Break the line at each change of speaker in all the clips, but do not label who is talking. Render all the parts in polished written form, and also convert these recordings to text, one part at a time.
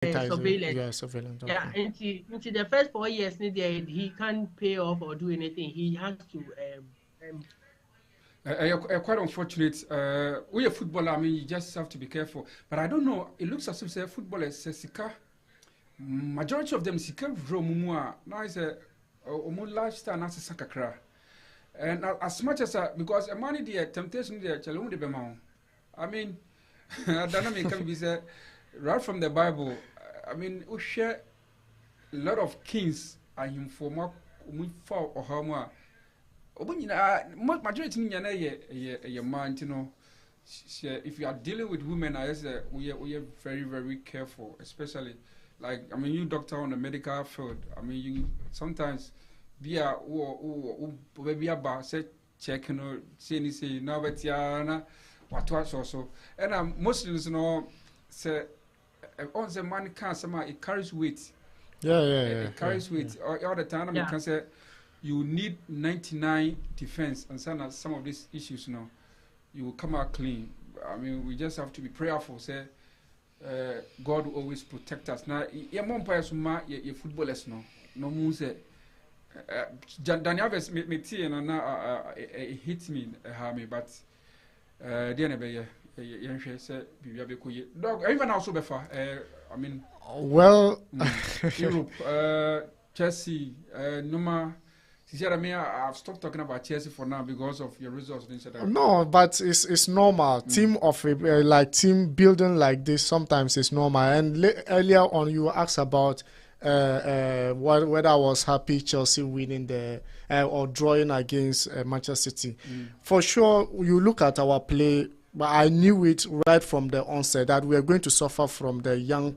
surveillance.
Yeah, surveillance.
Yeah,
Okay.
into the first 4 years, he can't pay off or do anything. He has to
Quite unfortunate. We are footballer. I mean, you just have to be careful. But I don't know. It looks as if say footballers say sika. Majority of them sika vromumua. Now is a lifestyle na sisa kakra. And as much as because a money there temptation there chalung de bemao. I mean, I don't know. It can be said right from the Bible. I mean, we share a lot of kings and him for more for or how more. Majority nyana ye man, you know. If you are dealing with women, I say we are very very careful, especially like I mean you doctor on the medical field. I mean you sometimes be a baby about say check you know say now but yana what so and Muslims you know say on the man can somehow it carries weight.
Yeah.
It carries weight all the time. I mean can say you need 99 defense and some of these issues, you know, you will come out clean. I mean, we just have to be prayerful. Say, God will always protect us. Now, your mom players your footballers, no moon say. Daniel Alves me tea and now it hits me, but the never say dog. Even also before. I mean,
well,
Europe, Chelsea, Numa. I've stopped talking about Chelsea for now because of your results.
No, but it's normal. Team of like team building like this sometimes is normal. And earlier on, you asked about whether I was happy Chelsea winning the or drawing against Manchester City. For sure, you look at our play. But I knew it right from the onset that we are going to suffer from the young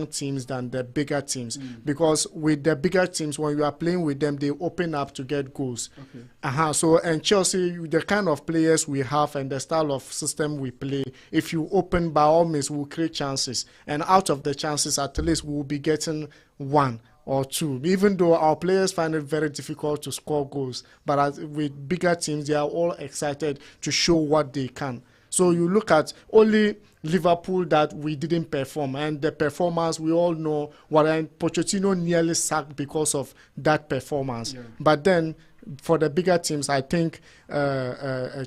teams than the bigger teams. Because with the bigger teams, when you are playing with them, they open up to get goals.
Okay.
So, and Chelsea, the kind of players we have and the style of system we play, if you open, by all means, we'll create chances. And out of the chances, at least we'll be getting one or two, even though our players find it very difficult to score goals. But with bigger teams, they are all excited to show what they can. So you look at only Liverpool that we didn't perform, and the performance we all know what Pochettino nearly sacked because of that performance.
Yeah.
But then for the bigger teams, I think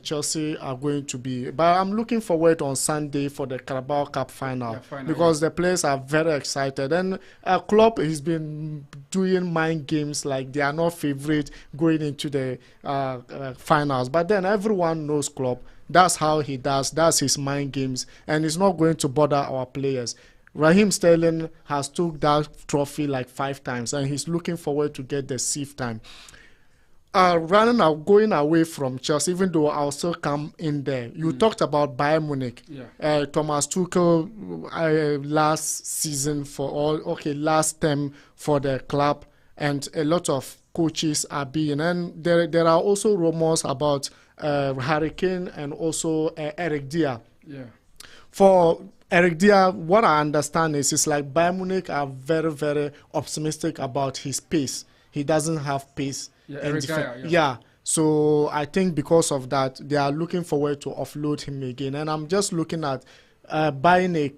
Chelsea are going to be. But I'm looking forward on Sunday for the Carabao Cup final, because the players are very excited. And Klopp has been doing mind games like they are not favorite going into the finals. But then everyone knows Klopp. That's how he does. That's his mind games, and it's not going to bother our players. Raheem Sterling has took that trophy like 5 times, and he's looking forward to get the 6th time. Going away from Chelsea, even though I'll still come in there. You talked about Bayern Munich.
Yeah.
Thomas Tuchel last term for the club, and a lot of coaches are being. And there are also rumors about Harry Kane and also Eric Dier.
Yeah.
For Eric Dier, what I understand is it's like Bayern Munich are very, very optimistic about his pace. He doesn't have pace.
Yeah.
So I think because of that, they are looking forward to offload him again. And I'm just looking at buying a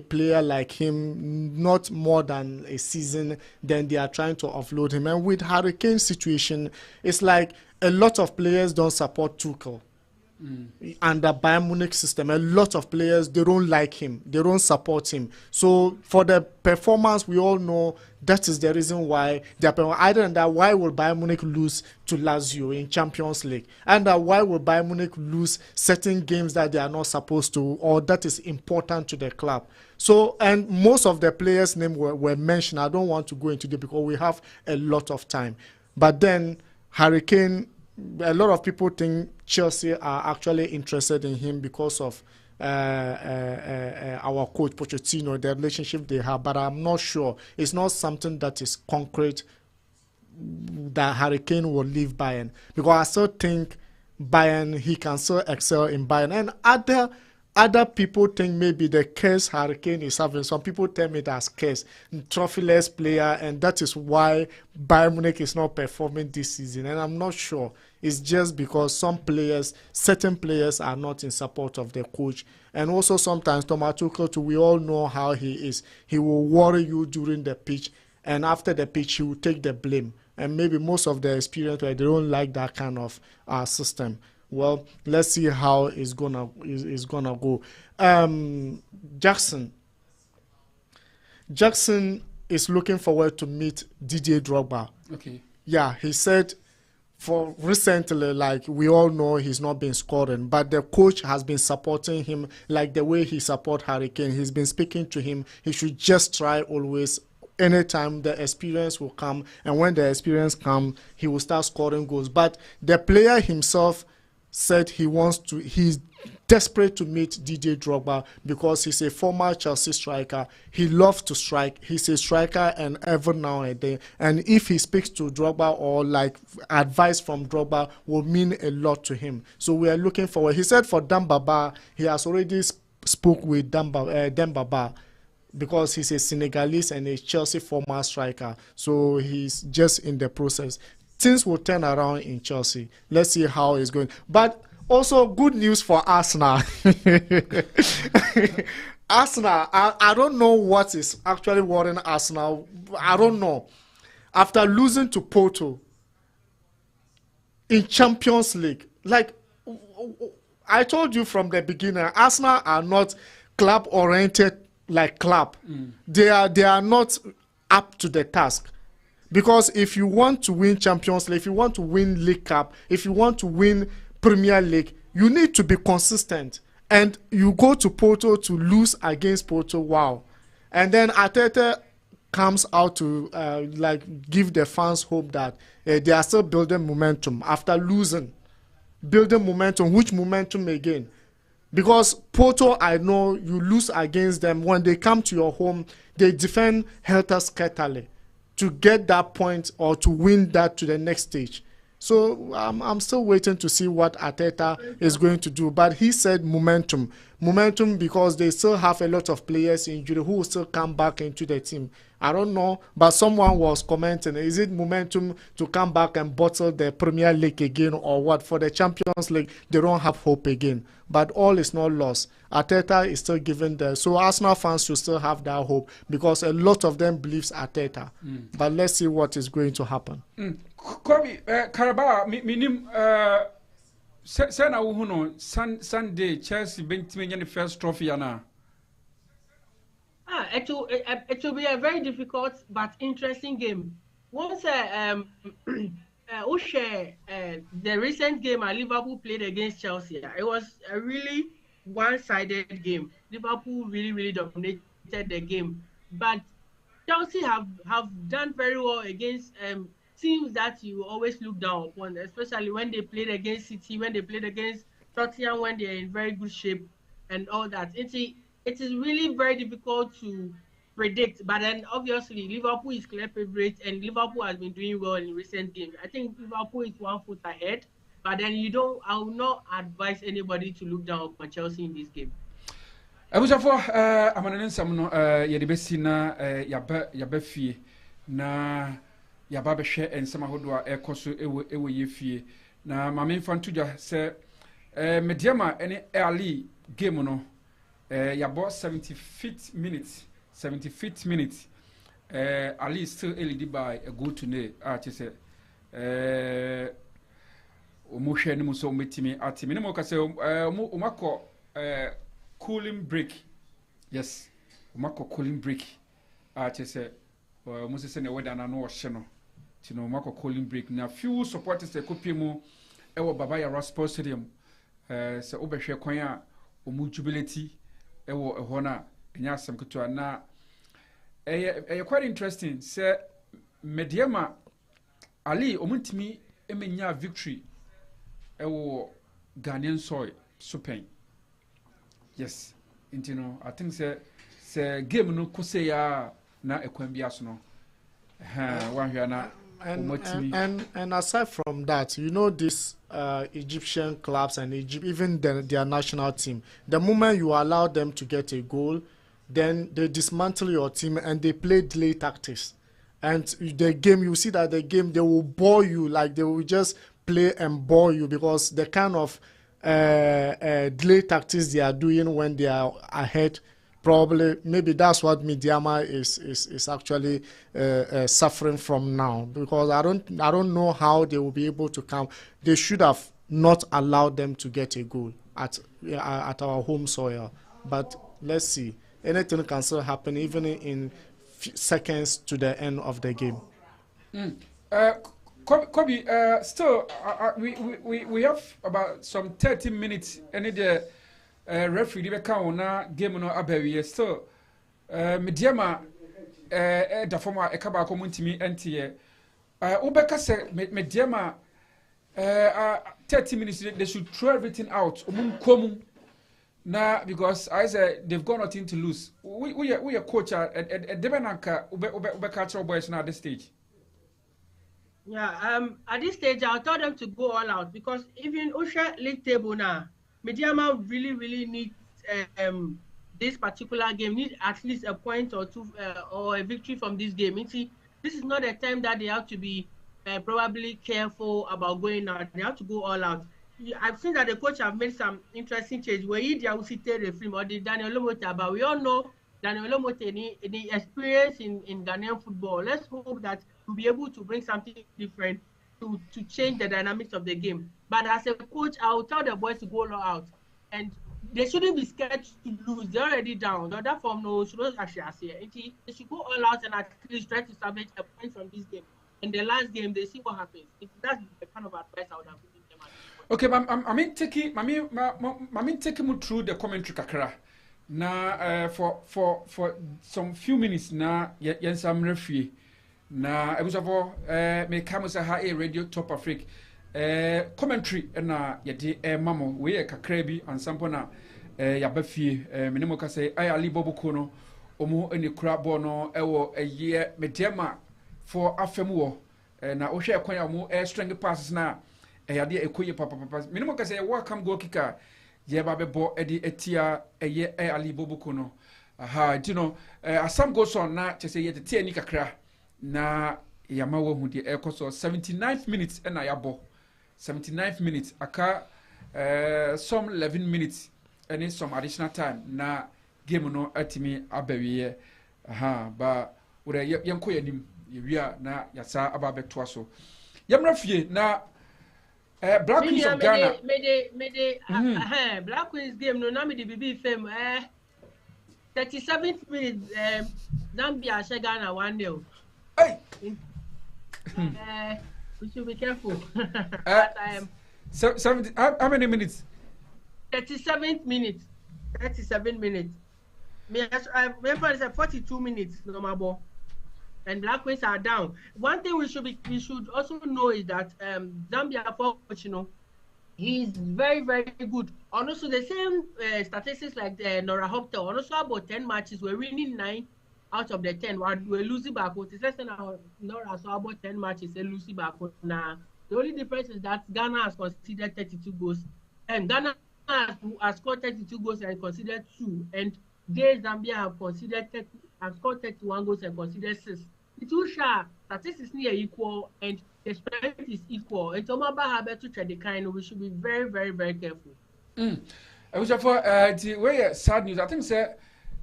player like him, not more than a season, then they are trying to offload him. And with Harry Kane's situation, it's like a lot of players don't support Tuchel. And the Bayern Munich system, a lot of players, they don't like him, they don't support him. So for the performance, we all know that is the reason why either than that, why will Bayern Munich lose to Lazio in Champions League, and why will Bayern Munich lose certain games that they are not supposed to, or that is important to the club. So, and most of the players' names were mentioned. I don't want to go into it because we have a lot of time. But then Harry Kane, a lot of people think Chelsea are actually interested in him because of our coach Pochettino, the relationship they have. But I'm not sure. It's not something that is concrete that Harry Kane will leave Bayern, because I still think Bayern, he can still excel in Bayern. And other other people think maybe the curse Hurricane is having. Some people term it as curse, trophyless player, and that is why Bayern Munich is not performing this season. And I'm not sure. It's just because some players, certain players, are not in support of the coach. And also sometimes Thomas Tuchel, we all know how he is. He will worry you during the pitch, and after the pitch, he will take the blame. And maybe most of the experience where they don't like that kind of system. Well, let's see how it's gonna go. Jackson is looking forward to meet Didier Drogba.
Okay.
Yeah, he said for recently, like we all know, he's not been scoring, but the coach has been supporting him like the way he support Hurricane. He's been speaking to him. He should just try always. Anytime the experience will come, and when the experience comes, he will start scoring goals. But the player himself said he's desperate to meet Didier Drogba because he's a former Chelsea striker. He loves to strike. He's a striker, and every now and then. And if he speaks to Drogba or like advice from Drogba will mean a lot to him. So we are looking forward. He said for Dembaba, he has already spoke with Dembaba because he's a Senegalese and a Chelsea former striker. So he's just in the process. Things will turn around in Chelsea. Let's see how it's going. But also good news for Arsenal. Arsenal, I don't know what is actually worrying Arsenal. I don't know. After losing to Porto in Champions League, like I told you from the beginning, Arsenal are not club-oriented like club. They are not up to the task. Because if you want to win Champions League, if you want to win League Cup, if you want to win Premier League, you need to be consistent. And you go to Porto to lose against Porto, wow. And then Arteta comes out to like give the fans hope that they are still building momentum after losing. Building momentum, which momentum again? Because Porto, I know you lose against them. When they come to your home, they defend helter-skelter to get that point or to win that to the next stage. So I'm still waiting to see what Arteta is going to do. But he said momentum. Momentum because they still have a lot of players injured who will still come back into the team. I don't know, but someone was commenting, is it momentum to come back and bottle the Premier League again or what? For the Champions League, they don't have hope again. But all is not lost. Arteta is still giving the... So Arsenal fans should still have that hope because a lot of them believes Arteta. But let's see what is going to happen.
Kobe, Carabao, minim Sena Uhuno, Sunday, Chelsea, Benjamin, the first trophy, Anna.
It will be a very difficult but interesting game. Once the recent game Liverpool played against Chelsea, it was a really one-sided game. Liverpool really dominated the game, but Chelsea have done very well against teams that you always look down upon, especially when they played against City, when they played against Tottenham, when they're in very good shape and all that. It is really very difficult to predict, but then obviously Liverpool is clear favorite and Liverpool has been doing well in recent games. I think Liverpool is 1 foot ahead, but then I will not advise anybody to look down upon Chelsea in this game.
Abusafo amanen nsam no yede besi na yaba fie na yaba behwe ensam ahodo a ekoso ewo yefie na mame fantuja se mediama ene early game no yabo 75th minute Ali still leading by a goal to ne chese omuhwe ne muso metimi atimi ne mo ka se omako cooling break. Yes, umako cooling break. Chese Moses ne weather na no hye no. Ti no umako cooling break. Na few supporters e kopie mu e wo Baba Yara Sports Stadium. Se obehwe kwan a omu jubility e wo ho na nya asem keto na quite interesting. Se Mediama Ali omuntimi emenya victory e wo Ghanaian soil Spain. Yes, you know, I think say game no kose ya na ekwambia so no. One here na
And aside from that, you know, these Egyptian clubs and Egypt, even their national team, the moment you allow them to get a goal, then they dismantle your team and they play delay tactics. And the game, you see that the game, they will bore you, like they will just play and bore you, because the kind of delay tactics they are doing when they are ahead, probably maybe that's what Midiama is actually suffering from now, because I don't know how they will be able to come. They should have not allowed them to get a goal at our home soil, but let's see, anything can still happen even in seconds to the end of the game.
Kobe, still we have about some 30 minutes. Any the referee be count na game no abawie still Mediama da forma e kaba ko muntimi entie ubeka say Mediama 30 minutes they should throw everything out komu na, because I said they've got nothing to lose. We are coach at Debenanka ube catch our boys now at this stage.
Yeah, at this stage I'll tell them to go all out, because even Usha league table now, Mediama really needs this particular game, need at least a point or two or a victory from this game. You see, this is not a time that they have to be probably careful about going out. They have to go all out. I've seen that the coach have made some interesting change where he will sit the film or the Daniel Lomote, but we all know Daniel Lomote the experience in Ghanaian football. Let's hope that we'll be able to bring something different to change the dynamics of the game. But as a coach, I will tell the boys to go all out, and they shouldn't be scared to lose. They're already down. The other form no should not actually say. They should go all out and at least try to establish a point from this game. In the last game, they see what happens. That's the kind of advice I would have given them.
Okay, I mean taking me through the commentary kakra. Na for some few minutes na yen some referee na ebusafo me come say ha radio TopAfric commentary na yede mamo we kakra bi ansampo na yabafie menemo ka say ay ali bobuko no omo eni kura bo no ewo eye Mediama for afem wo na wo hwe kwan ya mo string passes na yade ekoye papa menemo ka say welcome goal kicker ye ba be bo edi etia eye ali bobuko no aha you know as some goes on na che say ye te ani kakra na yama wo hu de ekoso 79th minutes na yabo 79th minutes aka some 11 minutes and some additional time na game no atimi abawiye aha ba wure yenko yanim yewia na yasa ababeto so yamra fie na Black Queens of Ghana
Black Queens game no na me the BB fam 37th minute Zambia Ghana 1-0.
Hey.
We should be careful.
So 70, how many minutes?
37th minute. 37 minutes. I remember it's 42 minutes no more. And Black Queens are down. One thing we should also know is that Zambia coach, you know, he's very good. And also the same statistics like Nora Hopter. And also about 10 matches, we're winning 9 out of the 10. We're losing back. It's less than Nora so about 10 matches, they're losing back. Now the only difference is that Ghana has considered 32 goals, and Ghana has scored 32 goals and considered 2, and Zambia have scored 31 goals and considered 6. The two statistics near equal and the strength is equal. And Tomaba have to trade the kind. We should be very careful.
I was for the way sad news. I think say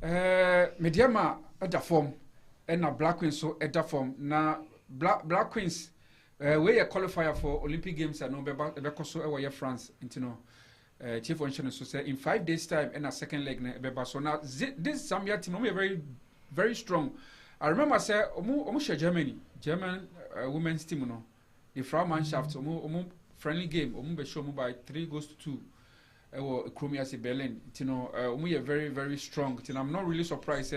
Mediama at the form and now Black Queens so at the form now Black Queens we a qualifier for Olympic Games and no be so away France into no chief functionary so say in 5 days time and a second leg na so now this Zambia team we very strong. I remember say omu German women's team no the Frau Mannschaft omu friendly game omu be show by 3-2 Kromia Berlin you know omu very strong and I'm not really surprised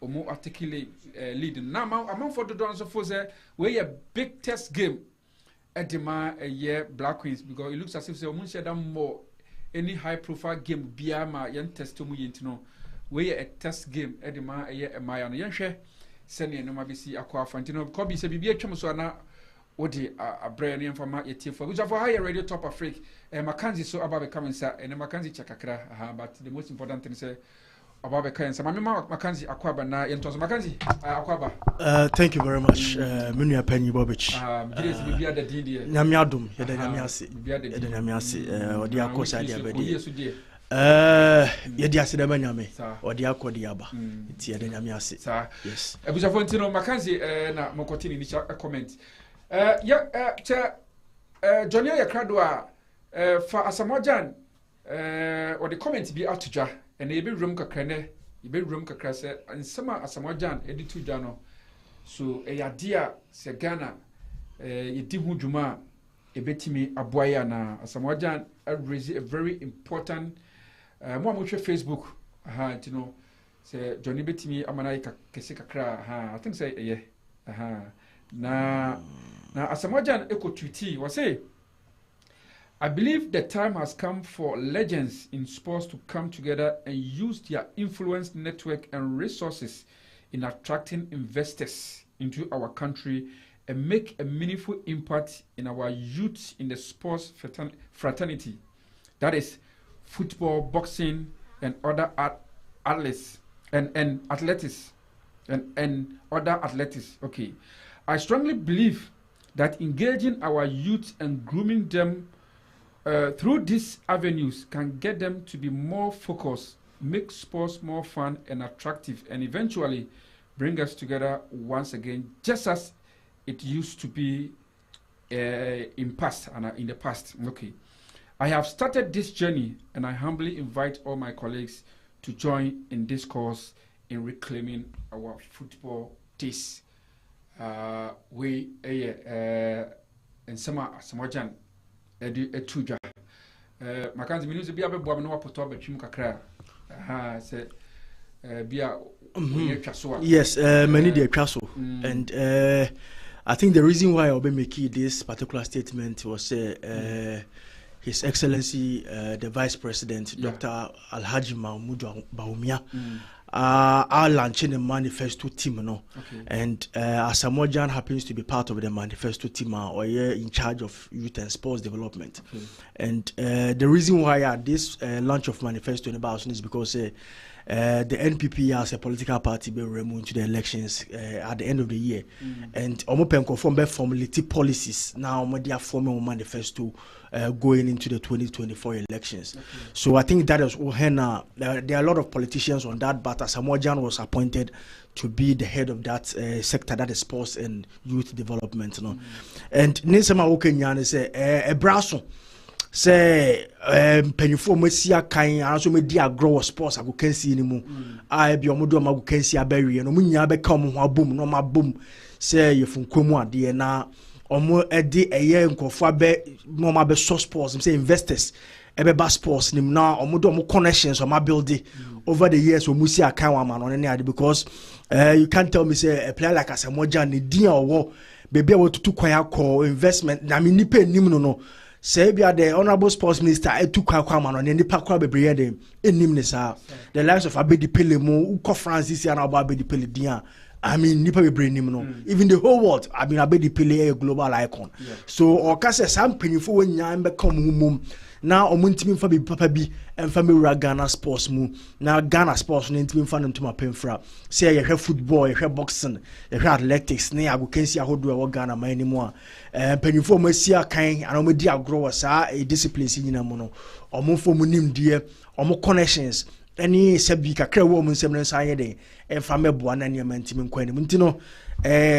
omu articulate lead now I'm for the dance for say we a big test game at the year Black Queens because it looks as if say omu share them more any high profile game biama yen test omu you know we a test game at the year Maya no yen share send no mabisi akwa fantino ko bi se bibia twem so na Odi a brand new format yet for which of higher radio top Afric and Mackenzie so about becoming sir and Mackenzie chakakra but the most important thing is about becoming some Mackenzie Aquaba na yentos Mackenzie Aquaba.
Thank you very much. Munya Penny Bobich.
Be at the DD.
Namiadum, Yedamiasi, Yedamiasi, or the Akosa Diabedi. Yedi asida manyame or the Akodiaba. It's Yedamiasi. Yes.
Ebusafontino Mackenzie na mokotini ni comment. Johnny Yakradwa for Asamojan or the comment be out to ja and a bit room kakrene, a bit room kakrase, and summer Asamojan, editu jano. So a idea Segana, a Tibu Juma, a betimi Abuayana, Asamojan, raise a very important one with Facebook. You know, say Johnny Betimi Amanaika Kesikakra, I think say, yeah, Now, Asamojan Eko Tweety was say, I believe the time has come for legends in sports to come together and use their influence, network, and resources in attracting investors into our country and make a meaningful impact in our youth in the sports fraternity. That is football, boxing, and other athletes and athletics and other athletics. Okay. I strongly believe that engaging our youth and grooming them through these avenues can get them to be more focused, make sports more fun and attractive, and eventually bring us together once again, just as it used to be in the past. Okay, I have started this journey, and I humbly invite all my colleagues to join in this cause in reclaiming our football days. We and Samojan Etuja. Mackenzie Minus be able to put up a chimkakra. Said
yes, many dear castle. And I think the reason why I'll be making this particular statement was His Excellency the Vice President, Dr. Alhaji Mahmoud Baumia. Our launching a manifesto team, and Asamojan happens to be part of the manifesto team, or in charge of youth and sports development. And the reason why this launch of manifesto in about is because the NPP as a political party will remove to the elections at the end of the year, and Omopen confirm formulate policies now. They are forming a manifesto going into the 2024 elections. So I think that is Ohena. There are a lot of politicians on that, but Asamojan was appointed to be the head of that sector, that is sports and youth development. And Nisema Okenyan say a brasso. Say penifo mesia kan also me dia grow sports I can see anymore. I be omodo ma can see aberie no munya be come ho abom no ma bom say ye funkomu ade na omo edi eye nkofo abe no ma be so sports say investors ebe ba sports nim na omodo omo connections o ma build over the years o musia kan wa ma no ne ade because you can't tell me say a player like Asamojan ne dia owo bebe wo tutu kwan akọ investment na me nipa nim no say be the honorable sports minister etu kwakwa no ne nipa kwa bebreye dem enim ne sa the likes of Abedi Pele mu uko Francis ya na Abedi Pele dia I mean nipa bebreye nim no even the whole world I mean Abedi Pele a global icon so o ka say sam panifo wanya be come mum na omuntimi mfa bi papa bi emfa mewura Ghana sports mu na Ghana sports no ntimi mfa no ntoma pemfra say ye hwe football ye hwe boxing ye hwe athletics ne agokansi ahodo e wo Ghana man ni mu a panifo masia kan ana mo di agro wasa e disciplines nyina mu no omofo mu nimdie omo connections any sabi kakra wo mu nsem nsa yede emfa meboa na ne mantimi nkwani mu ntino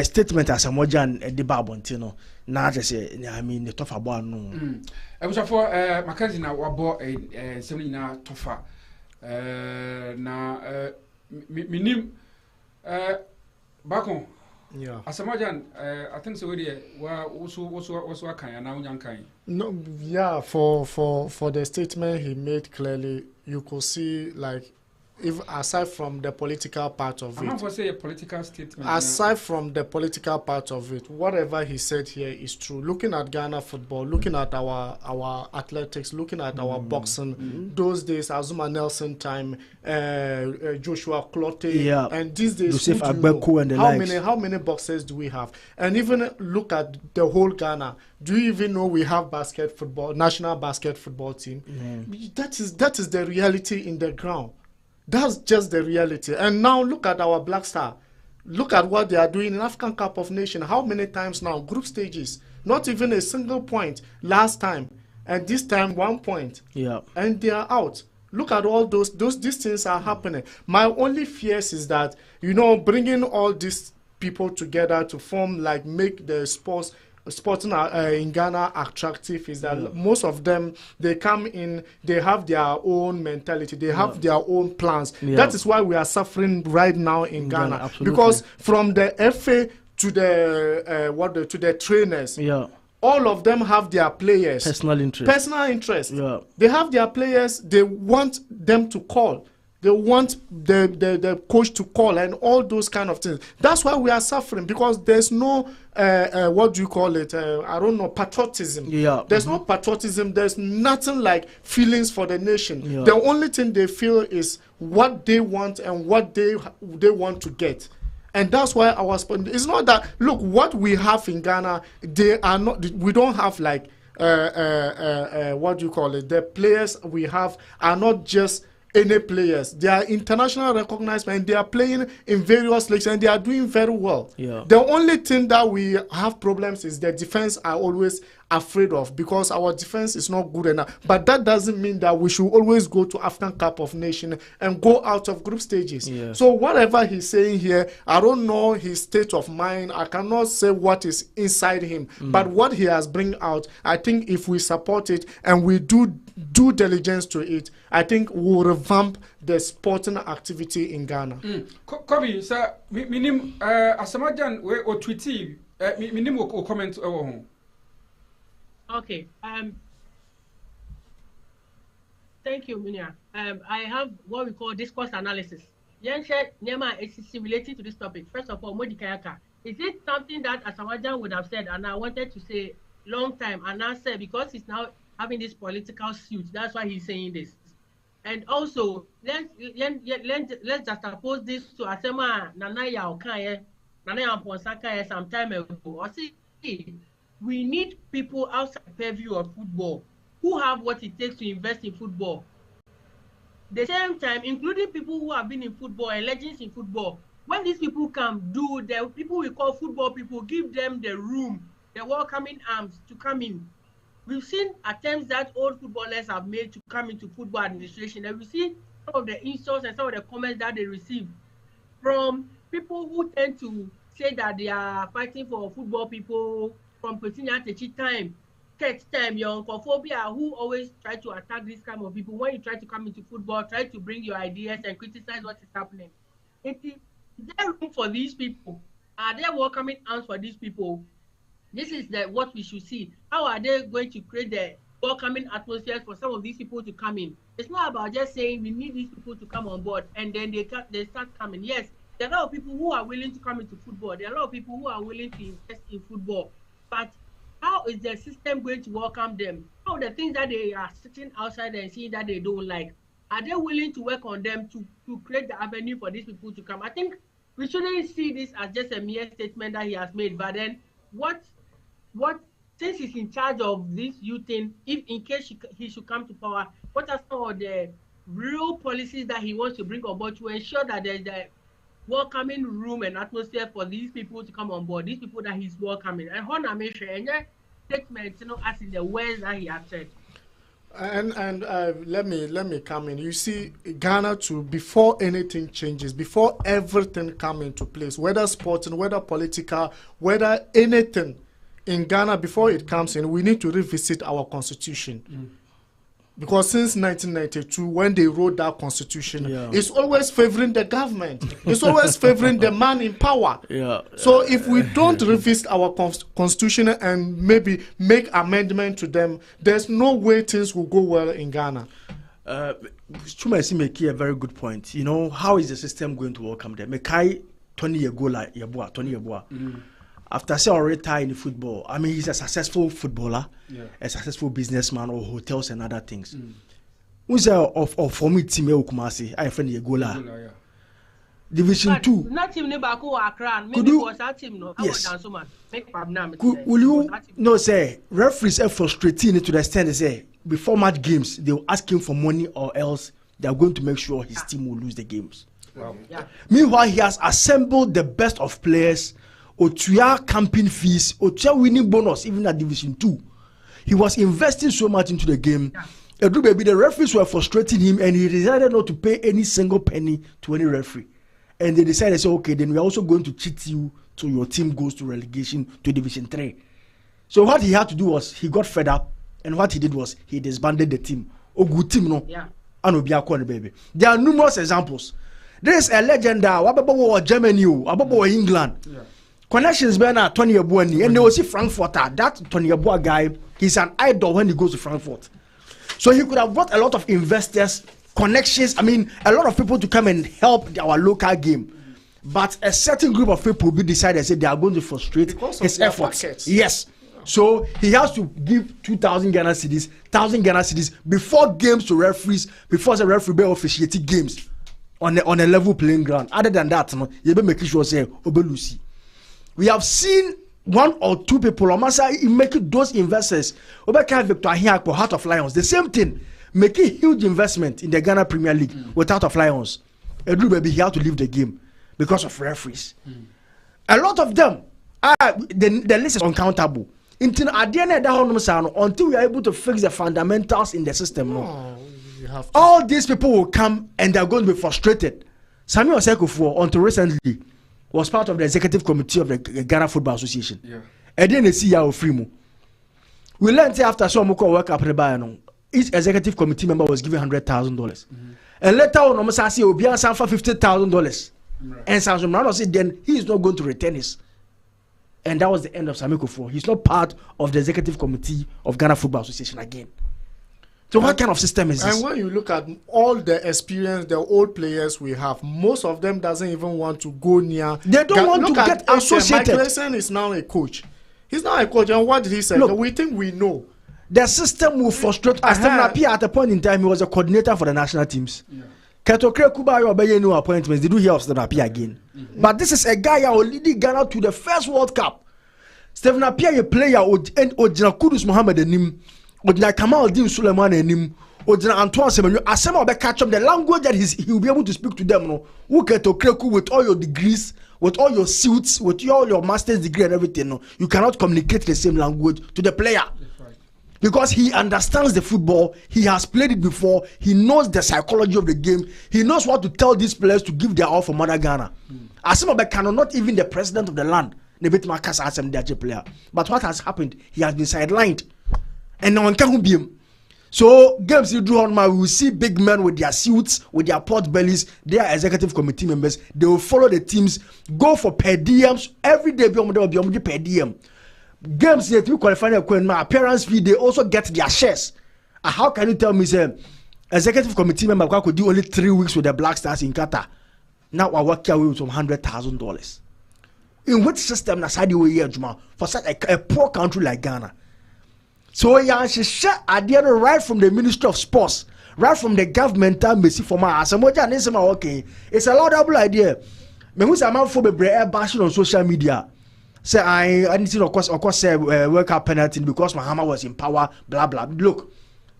statement Asamojan de babo ntino na say I mean the tough abo no
for Mackenzie na wabo nsem nyina tofa na minim bako Asamojan I think so we also kan na unyankan
no yeah for the statement he made clearly you could see like if aside from the political part of
I'm not
it,
going to say a political statement.
aside from the political part of it, whatever he said here is true. Looking at Ghana football, looking at our athletics, looking at our boxing, those days, Azuma Nelson time, Joshua Clotte, and these days,
Joseph Agbeku and the likes.
How many boxers do we have? And even look at the whole Ghana. Do you even know we have national basket football team? That is the reality in the ground. That's just the reality. And now look at our Black Star. Look at what they are doing in African Cup of Nations. How many times now? Group stages. Not even a single point last time. And this time 1 point. Yeah. And they are out. Look at all these things are happening. My only fears is that, bringing all these people together to form, make the sporting in Ghana attractive is that most of them, they come in, they have their own mentality, they have their own plans. That is why we are suffering right now in Ghana. Because from the FA to the trainers, all of them have their players. Personal interest. Yeah. They have their players, they want them to call. They want the coach to call and all those kind of things. That's why we are suffering, because there's no, what do you call it? I don't know, patriotism. Yeah. There's no patriotism. There's nothing like feelings for the nation. Yeah. The only thing they feel is what they want and what they want to get. And that's why our sport, it's not that, look, what we have in Ghana, we don't have what do you call it? The players we have are not just any players. They are international recognized, and they are playing in various leagues and they are doing very well. Yeah. The only thing that we have problems is the defense are always afraid of, because our defense is not good enough. But that doesn't mean that we should always go to African Cup of Nations and go out of group stages. Yeah. So whatever he's saying here, I don't know his state of mind. I cannot say what is inside him. But what he has bring out, I think if we support it and we do due diligence to it, I think we'll revamp the sporting activity in Ghana.
Kobe, sir, minim asamajan we o tweeti minim o comment ho.
Okay. Thank you, Minia. I have what we call discourse analysis. Yenche Nyama ACC relating to this topic. First of all, Modi Kayaka. Is it something that Asamajan would have said, and I wanted to say long time, and I said because he's now having this political suit, that's why he's saying this. And also, let's just oppose this to Asema Nanaya Okaye, Nanaya Ponsakaye some time ago. Or see, we need people outside the purview of football who have what it takes to invest in football. The same time, including people who have been in football and legends in football. When these people come, the people we call football people, give them the room, the welcoming arms to come in. We've seen attempts that old footballers have made to come into football administration, and we see some of the insults and some of the comments that they receive from people who tend to say that they are fighting for football people from Petinia Techi time, Ket time, your oncophobia, who always try to attack this kind of people. When you try to come into football, try to bring your ideas and criticize what is happening. Is there room for these people? Are there welcoming arms for these people? This is what we should see. How are they going to create the welcoming atmosphere for some of these people to come in? It's not about just saying we need these people to come on board and then they start coming. Yes, there are a lot of people who are willing to come into football. There are a lot of people who are willing to invest in football. But how is the system going to welcome them? How are the things that they are sitting outside and seeing that they don't like? Are they willing to work on them to create the avenue for these people to come? I think we shouldn't see this as just a mere statement that he has made. But then what since he's in charge of this youth thing, if in case he should come to power, what are some of the real policies that he wants to bring on board to ensure that there's a welcoming room and atmosphere for these people to come on board, these people that he's welcoming? And Hona make sure and statement, as in the words that he has said.
And let me come in. You see, Ghana too, before anything changes, before everything come into place, whether sporting, whether political, whether anything in Ghana, before it comes in, we need to revisit our constitution. Because since 1992, when they wrote that constitution, it's always favoring the government. It's always favoring the man in power. So if we don't revisit our constitution and maybe make amendment to them, there's no way things will go well in Ghana.
Chuma make a very good point. You know, how is the system going to welcome them? Mekai 20 years ago, like Yabua, 20 years ago. After say already retired in football, I mean, he's a successful footballer, a successful businessman, or hotels and other things. Who's of for me, Team Kumasi, I friend Yegola. Division 2.
Not team Nebako Akran, maybe was that team no.
Yes.
Will
you no say referees are frustrating to the extent they say before match games they will ask him for money or else they are going to make sure his team will lose the games.
Wow.
Yeah.
Meanwhile, he has assembled the best of players. Otuya camping fees, Otuya winning bonus, even at Division 2. He was investing so much into the game. Edu baby, the referees were frustrating him, and he decided not to pay any single penny to any referee. And they decided, say, okay, then we're also going to cheat you so your team goes to relegation to Division 3. So what he had to do was he got fed up, and what he did was he disbanded the team. Oh, good team, no?
Yeah.
Baby. There are numerous examples. There is a legend that Germany, England.
Yeah.
Connections been at Tony Abuani, and they will see Frankfurter. That Tony Abua guy, he's an idol when he goes to Frankfurt. So he could have brought a lot of investors, connections. I mean, a lot of people to come and help our local game. But a certain group of people will decide say they are going to frustrate his efforts. Pockets. Yes. So he has to give 2,000 Ghana cedis, 1,000 Ghana cedis before games to referees, before the referee be officiating games on a level playing ground. Other than that, you be making sure say Obelusi. We have seen one or two people making those investors. Obeka Victor here for Heart of Lions. The same thing, making huge investment in the Ghana Premier League with Heart of Lions. Edu baby, he had to leave the game because of referees. A lot of them, the list is uncountable. Until we are able to fix the fundamentals in the system. All these people will come and they are going to be frustrated. Samuel Sekufo, until recently, was part of the executive committee of the Ghana Football Association.
Yeah.
And then they see our free mo. We learned after some work up each executive committee member was given $100,000. And later on, almost I see Obian for $50,000. And Samson Brown said then he is not going to return his. And that was the end of Samuel Kufo. He's not part of the executive committee of Ghana Football Association again. So what kind of system is this?
And when you look at all the experience, the old players we have, most of them doesn't even want to go near.
They don't want to get associated.
Mike Lesson is now a coach. He's not a coach. And what did he say?
Look,
we think we know.
The system will frustrate. At a point in time, he was a coordinator for the national teams. Ketokre Kubayo obey no appointments. Did you hear of Stephen Appiah again? But this is a guy who leading Ghana to the first World Cup. Stephen Appiah, a player, Ojina Kudus Mohammed Enim, Ojina Kamal Din Suleiman Enim, Ojina Antoine Semenyo. As some of the catch up the language that he will be able to speak to them. No, who Ketokre with all your degrees, with all your suits, with all your master's degree and everything. No, you cannot communicate the same language to the player. Because he understands the football, he has played it before, he knows the psychology of the game, he knows what to tell these players to give their all for Mother Ghana. Asimobe cannot, not even the president of the land, player. But what has happened? He has been sidelined. And no one can be him. So games you do on my, we will see big men with their suits, with their pot bellies, they are executive committee members, they will follow the teams, go for per diems, every day be per diem. Games that you qualify my appearance fee, they also get their shares. How can you tell me, say, executive committee member could do only 3 weeks with the Black Stars in Qatar? Now I work away with some $100,000. In which system that's how you hear Juma for such a poor country like Ghana? So yeah, she shut idea right from the Ministry of Sports, right from the government embassy for my ass. Okay, it's a laudable idea. Me who's a man for the bashing on social media. Say I need to of course say World Cup penalty because Mahama was in power, blah blah. Look,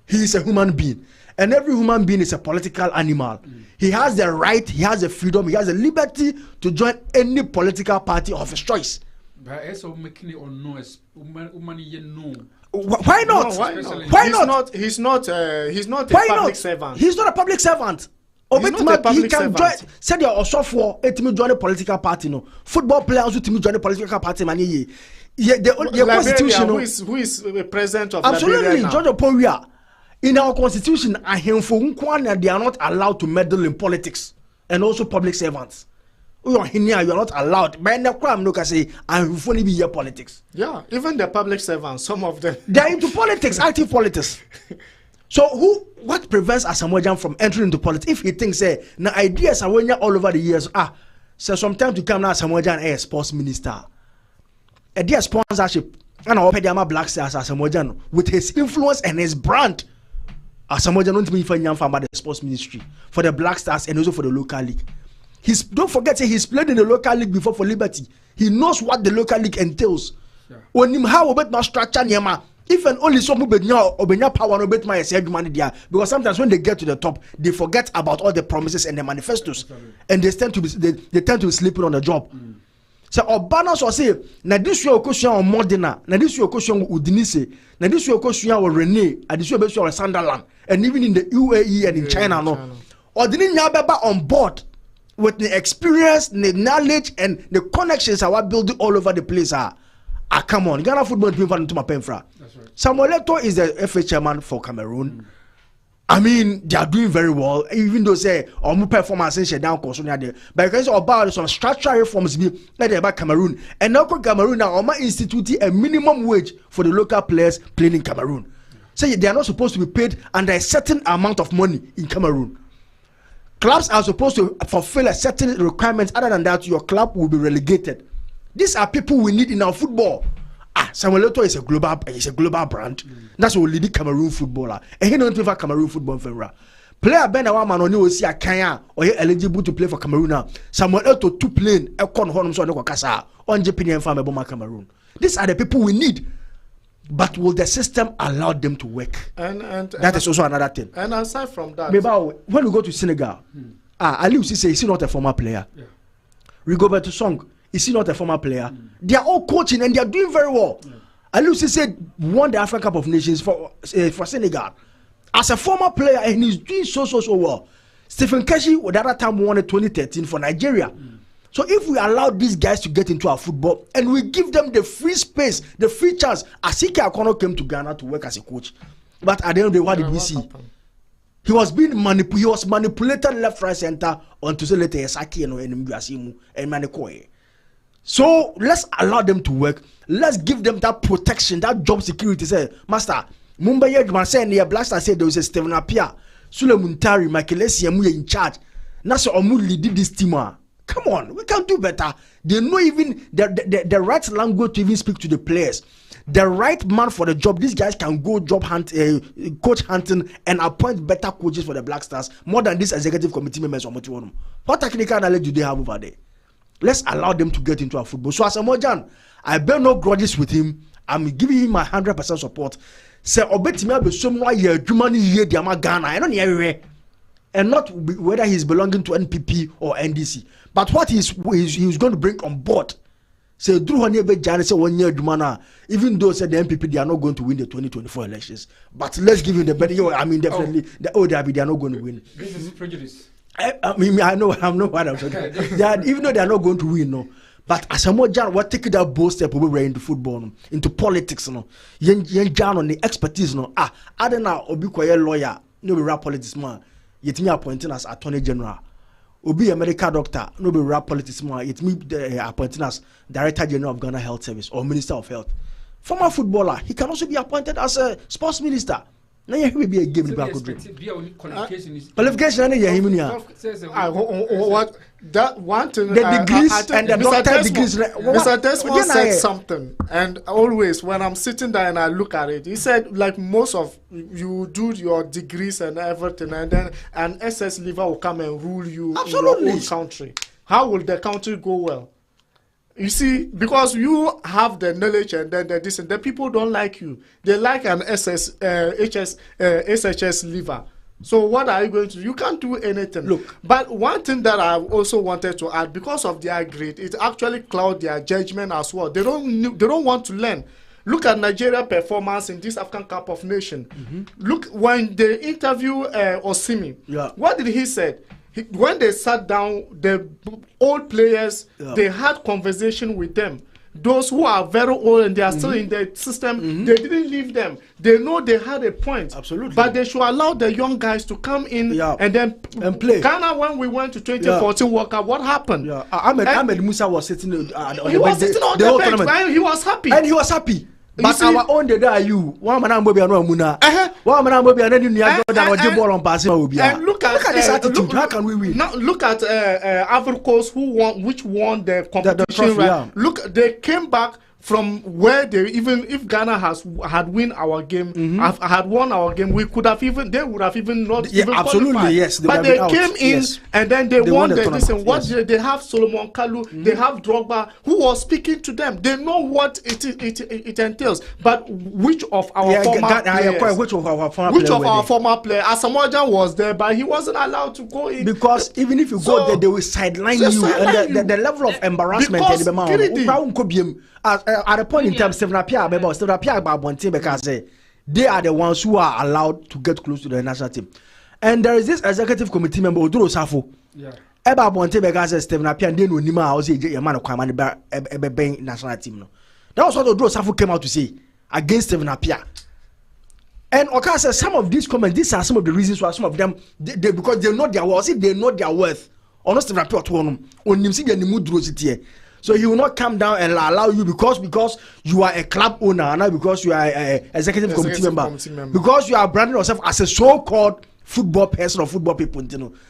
he is a human being, and every human being is a political animal. He has the right, he has the freedom, he has the liberty to join any political party of his choice.
But also making it or no,
why not?
No, why not?
Why not?
He's not a public servant.
He's not a public servant. He can join. Said your software. Etimi join the political party. No football players who join the political party. Man, the constitution.
Who is the president of
absolutely
Liberia
George Oporia. In our constitution, they are not allowed to meddle in politics and also public servants. You are not allowed. But in the crime, look, I say, I'm only be here politics.
Yeah, even the public servants, some of them
they are into politics, active politics. So what prevents Asamoah Gyan from entering into politics if he thinks now ideas are winning all over the years? So sometimes to come now Asamoah Gyan as sports minister. A dear sponsorship and our Pediama Black Stars Asamoah Gyan with his influence and his brand. Asamoah Gyan don't mean for the sports ministry for the Black Stars and also for the local league. Don't forget he's played in the local league before for Liberty. He knows what the local league entails. When him how about not structure Nyama, if and only some obenya power no bet my said money there, because sometimes when they get to the top, they forget about all the promises and the manifestos, and they tend to be sleeping on the job. So Obana so say na this way okosua on Modena, na this way okosua Udinese, na this way okosua on Rene, and this way okosua on Sunderland, and even in the UAE and in China no. Odini nyabeba on board with the experience, the knowledge, and the connections are building all over the place. Come on, Ghana football team to my penfra. Samuel Eto'o is the FA chairman for Cameroon. I mean, they are doing very well, even though say performance in down course there. But because about some structural reforms be like about Cameroon, and now Cameroon now institute a minimum wage for the local players playing in Cameroon. So they are not supposed to be paid under a certain amount of money in Cameroon. Clubs are supposed to fulfill a certain requirements. Other than that, your club will be relegated. These are people we need in our football. Samuel Eto'o is a global brand. That's what lead Cameroon footballer. And he don't prefer Cameroon football for player Ben Awaman on you see a Kenya or he eligible to play for Cameroon now. Samuel Eto'o to play a corn horn so no kasa on Japan farm about Cameroon. These are the people we need. But will the system allow them to work? And that is also another thing. And
aside from that,
maybe when we go to Senegal, Ali say is he not a former player? Yeah. We go back to Song. Is he not a former player? They are all coaching and they are doing very well. Ali said won the African Cup of Nations for Senegal as a former player and he's doing so well. Stephen Keshi the other time won in 2013 for Nigeria. So if we allow these guys to get into our football and we give them the free space, the free chance, Asike Akono came to Ghana to work as a coach. But at the end of the day, what did we see? He was manipulated left, right, center until say later Asake and Manikoye. So let's allow them to work. Let's give them that protection, that job security. Say, Master, Mumbai Yedman said near Blaster said there was a Stephen Apia, Sule Muntari, Makelesi, and we in charge. Nasa Omuli did this team. Come on, we can do better. They know even the right language to even speak to the players. The right man for the job. These guys can go coach hunting and appoint better coaches for the Black Stars more than these executive committee members. What technical knowledge do they have over there? Let's allow them to get into our football. So Asamoah Gyan, I bear no grudges with him. I'm giving him my 100% support. Say Obetimi be somewhere here, Jumani here, Diama Ghana. I don't hear and not whether he's belonging to NPP or NDC. But what he's going to bring on board. Say Drew Honebe Jan say 1 year Jumana, even though said the NPP they are not going to win the 2024 elections. But let's give him the better. I mean definitely the ODB they are not going to win.
This is prejudice.
I know what I'm talking. Even though they are not going to win, no. But Asamoah Gyan, what take that bold step over into football, into politics, no. Yen Gyan on the expertise, no. I don't know. Obi Koye lawyer, no be rap politics man. Yet me appointing as attorney general. Obi a medical doctor, no be rap politics man. Yet me appointing as director general of Ghana Health Service or minister of health. Former footballer, he can also be appointed as a sports minister. Now you will be a game qualification.
What that one thing
the degrees and the doctor degrees.
Mr. Desmond said something, and always when I'm sitting there and I look at it, he said like most of you do your degrees and everything, and then an SS liver will come and rule you in your own country. How will the country go well? You see, because you have the knowledge and then the people don't like you. They like an SHS liver. So what are you going to do? You can't do anything. Look, but one thing that I also wanted to add, because of their grade, it actually clouds their judgment as well. They don't want to learn. Look at Nigeria performance in this African Cup of Nations. Look, when they interview Osimi, what did he say? When they sat down, the old players, they had conversation with them. Those who are very old and they are still in the system, they didn't leave them. They know they had a point.
Absolutely.
But they should allow the young guys to come in and then
play.
Ghana, when we went to 2014 World Cup, what happened?
Ahmed Musa was sitting on the bench.
He was sitting on the bench. He was happy.
And he was happy. But our own the day you one man Bobia no Muna. One man Bobia and you have that ball on passing will be.
And look at
this attitude. How can we win?
Now look at Ivory Coast which won the competition.
The trophy,
right? Look, they came back from where they, even if Ghana had won our game, had won our game, they would have even not even
absolutely
qualified.
yes.
But they came in and then they won the listen. What they have Solomon Kalou, they have Drogba, who was speaking to them. They know what it entails. But which of our former players?
Which of our
former players? Asamoah was there, but he wasn't allowed to go in
because even if you go there, they will sideline you, and the level of embarrassment at a point in time, Stephen Appiah because they are the ones who are allowed to get close to the national team. And there is this executive committee member, Oduro Safo. Yeah. Eba Bonte because Stephen Appiah and then Nima House, a man of Kwamani national team. That was what Oduro Safo came out to say against Stephen Appiah. And Oka says some of these comments, these are some of the reasons why some of them, they because they know their worth. They know their worth. Honest Stephen Appiah to one on him see the mood. So he will not come down and allow you because you are a club owner, and because you are a executive committee member, because you are branding yourself as a so-called football person or football people.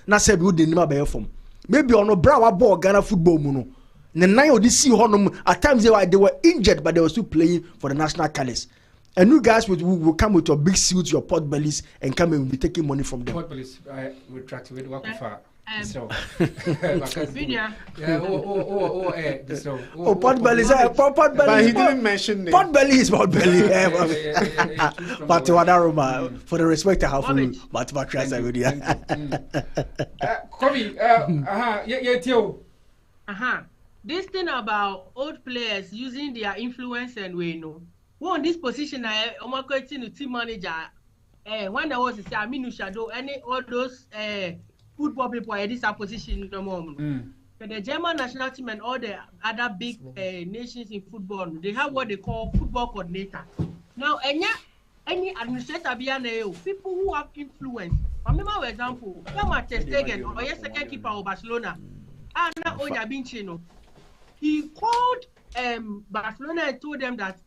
Now say we didn't never from. Maybe on a Brawa ball Ghana football muno. The nine of this at times they were injured, but they were still playing for the national colours. And you guys will come with your big suits, your pot bellies, and come and be taking money from them.
Pot bellies, I will try to work far. So,
pot belly.
But he didn't mention it.
Pot belly is pot belly. But for the respect I have for you, but try with you.
Kobe,
This thing about old players using their influence and we know. One this position I team manager. When there was Aminu Shadow, any all those football people are this position no more. But the German national team and all the other big nations in football, they have what they call football coordinator. Now, any administrator people who have influence. Remember, for example, Ter Stegen or second keeper of Barcelona, Anna Onyabinchino, he called Barcelona and told them that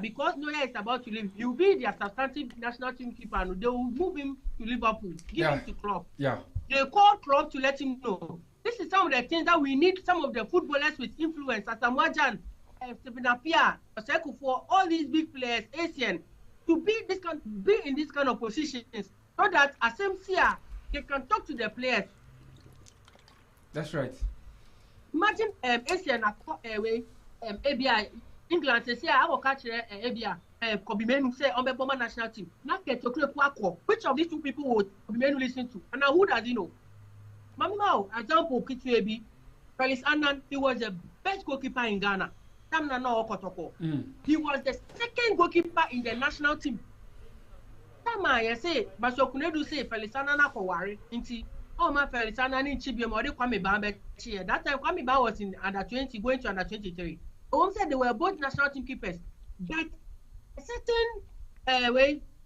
because Neuer is about to leave, he'll be their substantive national team keeper. And they will move him to Liverpool, give him to Klopp. Yeah. They called Klopp to let him know. This is some of the things that we need some of the footballers with influence, as Asamoah, Stephen Appiah, for all these big players, Asian, to be in this kind of positions, so that as MCA, they can talk to the players.
That's right.
Imagine Asian ABI. England say I will catch Abia Kobimenu say on the Boma national team. Now get to which of these two people would Kobimenu listen to? And now who does he know? Mamma, example, Kitwebi, Felix Annan, he was the best goalkeeper in Ghana. He was the second goalkeeper in the national team. I say, but so could say Felix Annan for worry. Oh my Felix Annan in Chibium or Kwame Bambe. That time Kwame Bambe was in under 20 going to under 23. One said they were both national team keepers, but a certain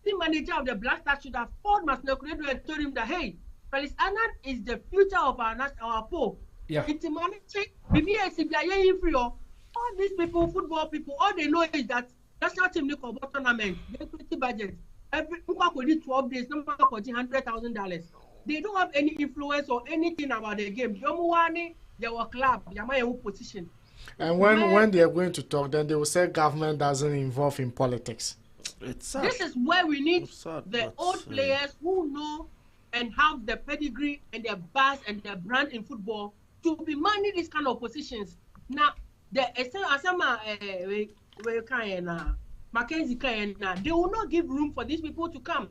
team manager of the Black Stars should have called Masnekunedu and told him that, hey, Felix Annan is the future of our pool. Yeah. It's a manager, all these people, football people, all they know is that national team need a tournament, they equity budget. Every 12 days, number $100,000. They don't have any influence or anything about the game. They were club, they are position.
And when they are going to talk, then they will say government doesn't involve in politics.
This is where we need the old players who know and have the pedigree and the buzz and the brand in football to be managing these kind of positions. Now, Mackenzie they will not give room for these people to come.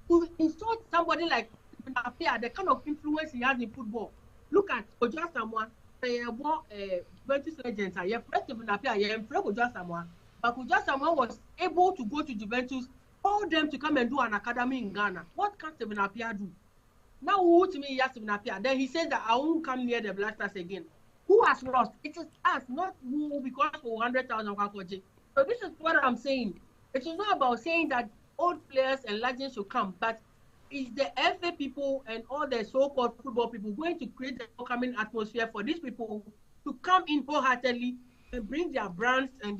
To insult somebody like the kind of influence he has in football. Look at Ojo Samoa, Juventus legends. But Ojo Samoa was able to go to Juventus, call them to come and do an academy in Ghana. What can Stephen Appiah do? Now who to me he has Stephen Appiah? Then he says that I won't come near the Black Stars again. Who has lost? It is us, not who, because for 100,000. So this is what I'm saying. It is not about saying that old players and legends should come, but is the FA people and all the so-called football people going to create a welcoming atmosphere for these people to come in wholeheartedly and bring their brands and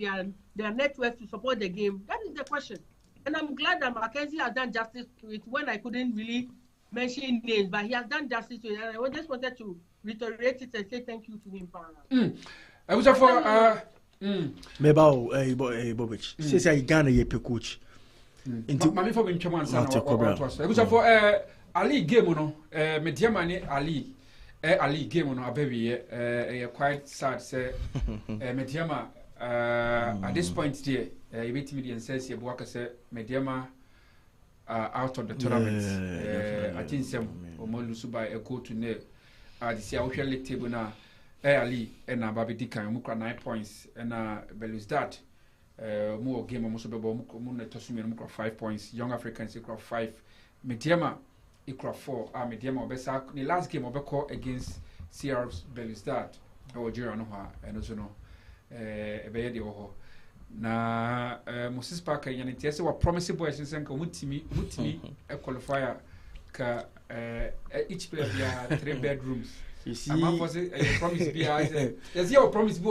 their networks to support the game? That is the question. And I'm glad that Mackenzie has done justice to it when I couldn't really mention names, but he has done justice to it. And I just wanted to reiterate it and say thank you to him.
I was for
Mebao Bobich. Says I Ghana ye pe coach.
Into Mami for being chairman son I was for Ali game no mediama ni Ali game no ababy quite sad say mediama at this point there you meet me and says you work say mediama out of the tournament. I think some lose by a goal to nil. This year we league table now. Ali and Babi Dikan mukra 9 points and Belouizdad more game almost be mo tosumi mukra 5 points. Young Africans equal 5. Mediama equal 4. Mediama obesa the last game obeko against CR's Belouizdad. Algeria no ha and also no ebeye de ho. Na Moses Parker yan ntese wa promise boys nsenka mutimi qualifier ka each player be 3 bedrooms.
You see,
promise be yes, your promise be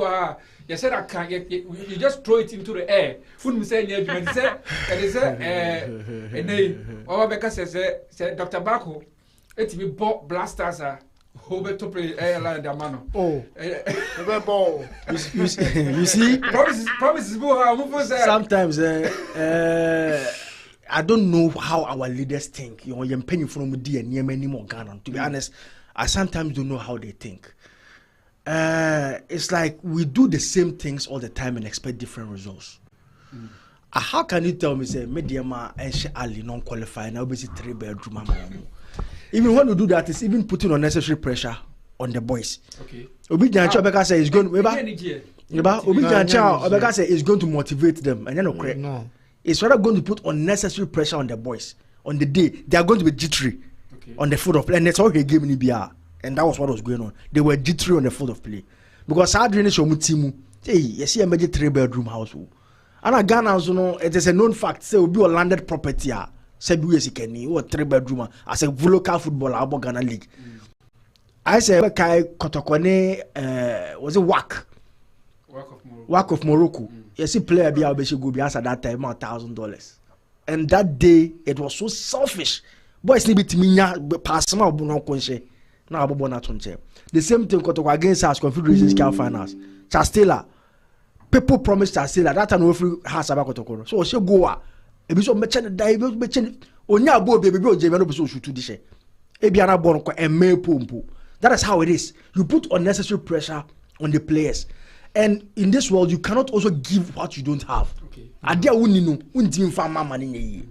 you said I can't you just throw it into the air. Wouldn't say near you and say and is a name or because said Dr. Bako it be blasters over to play airline the man.
Oh,
you see,
promises
sometimes I don't know how our leaders think. You know, you're paying from D and Yemen anymore Ghana. To be honest, I sometimes don't know how they think. It's like we do the same things all the time and expect different results. How can you tell me say Mediama and Ali non-qualified now basically 3 bedroom? Even when we do that, it's even putting unnecessary pressure on the boys.
Okay.
Obi Jancha say is going. Obi Jancha say is going to motivate them, and then correct.
No.
It's rather going to put unnecessary pressure on the boys. On the day they are going to be jittery on the field of play, and that's all he gave me BR. And that was what was going on. They were jittery on the field of play because I didn't show Mutimu. Hey, you see a major 3-bedroom house. And Ghana, you know, it is a known fact. Say, will be a landed property. Say, be a 3-bedroom as a local footballer about Ghana League. I say, Kai Kotokone was a whack of Morocco. You see, player be able to go be at that time $1,000. And that day, it was so selfish. Boys need to me pass my bono conshe. Now the same thing against us Confederations Cup finals. Chastela, people promised Chastela that time we has about Kotokoro. So she go e be so merchant die merchant onya bo baby o je me no be so shoot this e be ana born ko e me pompo. That is how it is. You put unnecessary pressure on the players. And in this world you cannot also give what you don't have. Okay. Adia woni no unti mfa mama ne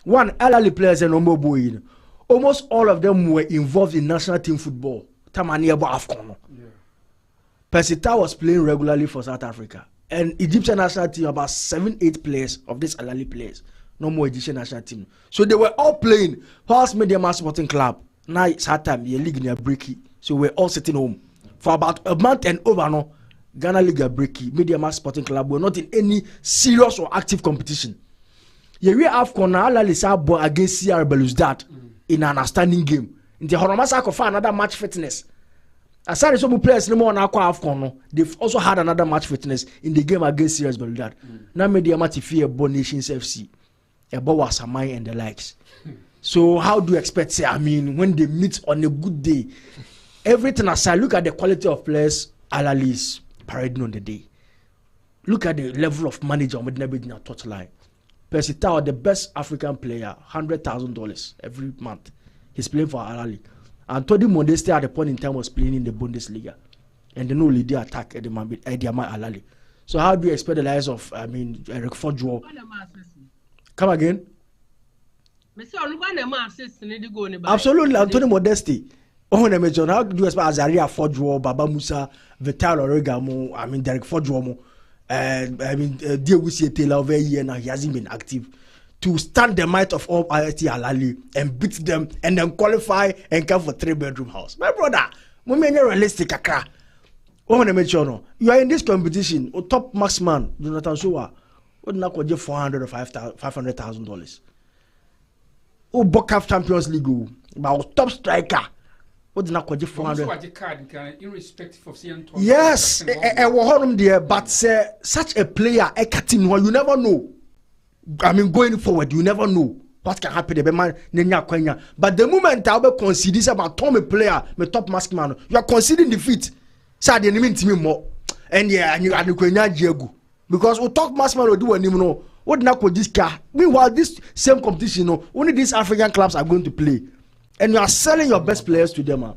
one elderly players and Ombo boy. Almost all of them were involved in national team football. Tamani about AFCON. Persita was playing regularly for South Africa. And Egyptian national team, about 7-8 players of these elderly players. No more Egyptian national team. So they were all playing. Pulse Media Sporting Club. Now it's hard time. Your league near breaky. So we're all sitting home. For about a month and over no, Ghana League breaky. Media Sporting Club were not in any serious or active competition. You real AFCON na Alalisa against CR Belouizdad in an outstanding game. In the Horamasa for another match fitness. Aside some players no more na AFCON no, they've also had another match fitness in the game against CR Belouizdad. Now media match fear Nations FC, about Wasamai and the likes. So how do you expect say I mean when they meet on a good day, everything aside, look at the quality of players Alali is parading on the day. Look at the level of manager on the touch line. Persita, the best African player, $100,000 every month. He's playing for Alali. And Tony Modeste at the point in time was playing in the Bundesliga. And they no leader attack at the Alali. So how do you expect the lives of, Eric Fodjo? Come again? Absolutely, Anthony Modeste. How do you expect Azaria Fodjo, Baba Musa, Vital Oregamo, Derek Fodjo? Dear we see Taylor over here now, he hasn't been active to stand the might of all IIT Alali and beat them and then qualify and come for 3-bedroom house. My brother, realistic akra. You are in this competition, or top marksman, Jonathan Sowa, would not get $400,000 or $500,000. Oh, Bocaf Champions League, but top striker. What did not call 400?
Irrespective of seeing.
Yes, there, but such a player, a captain, you never know. I mean, going forward, you never know what can happen. But the moment I will consider this about Tommy player, my top mask man, you are considering defeat. So the enemy to me more. And yeah, and you are the Diego. Because we talk mask man will do any more. What not with this car? Meanwhile, this same competition, only these African clubs are going to play. And you are selling your best players to them.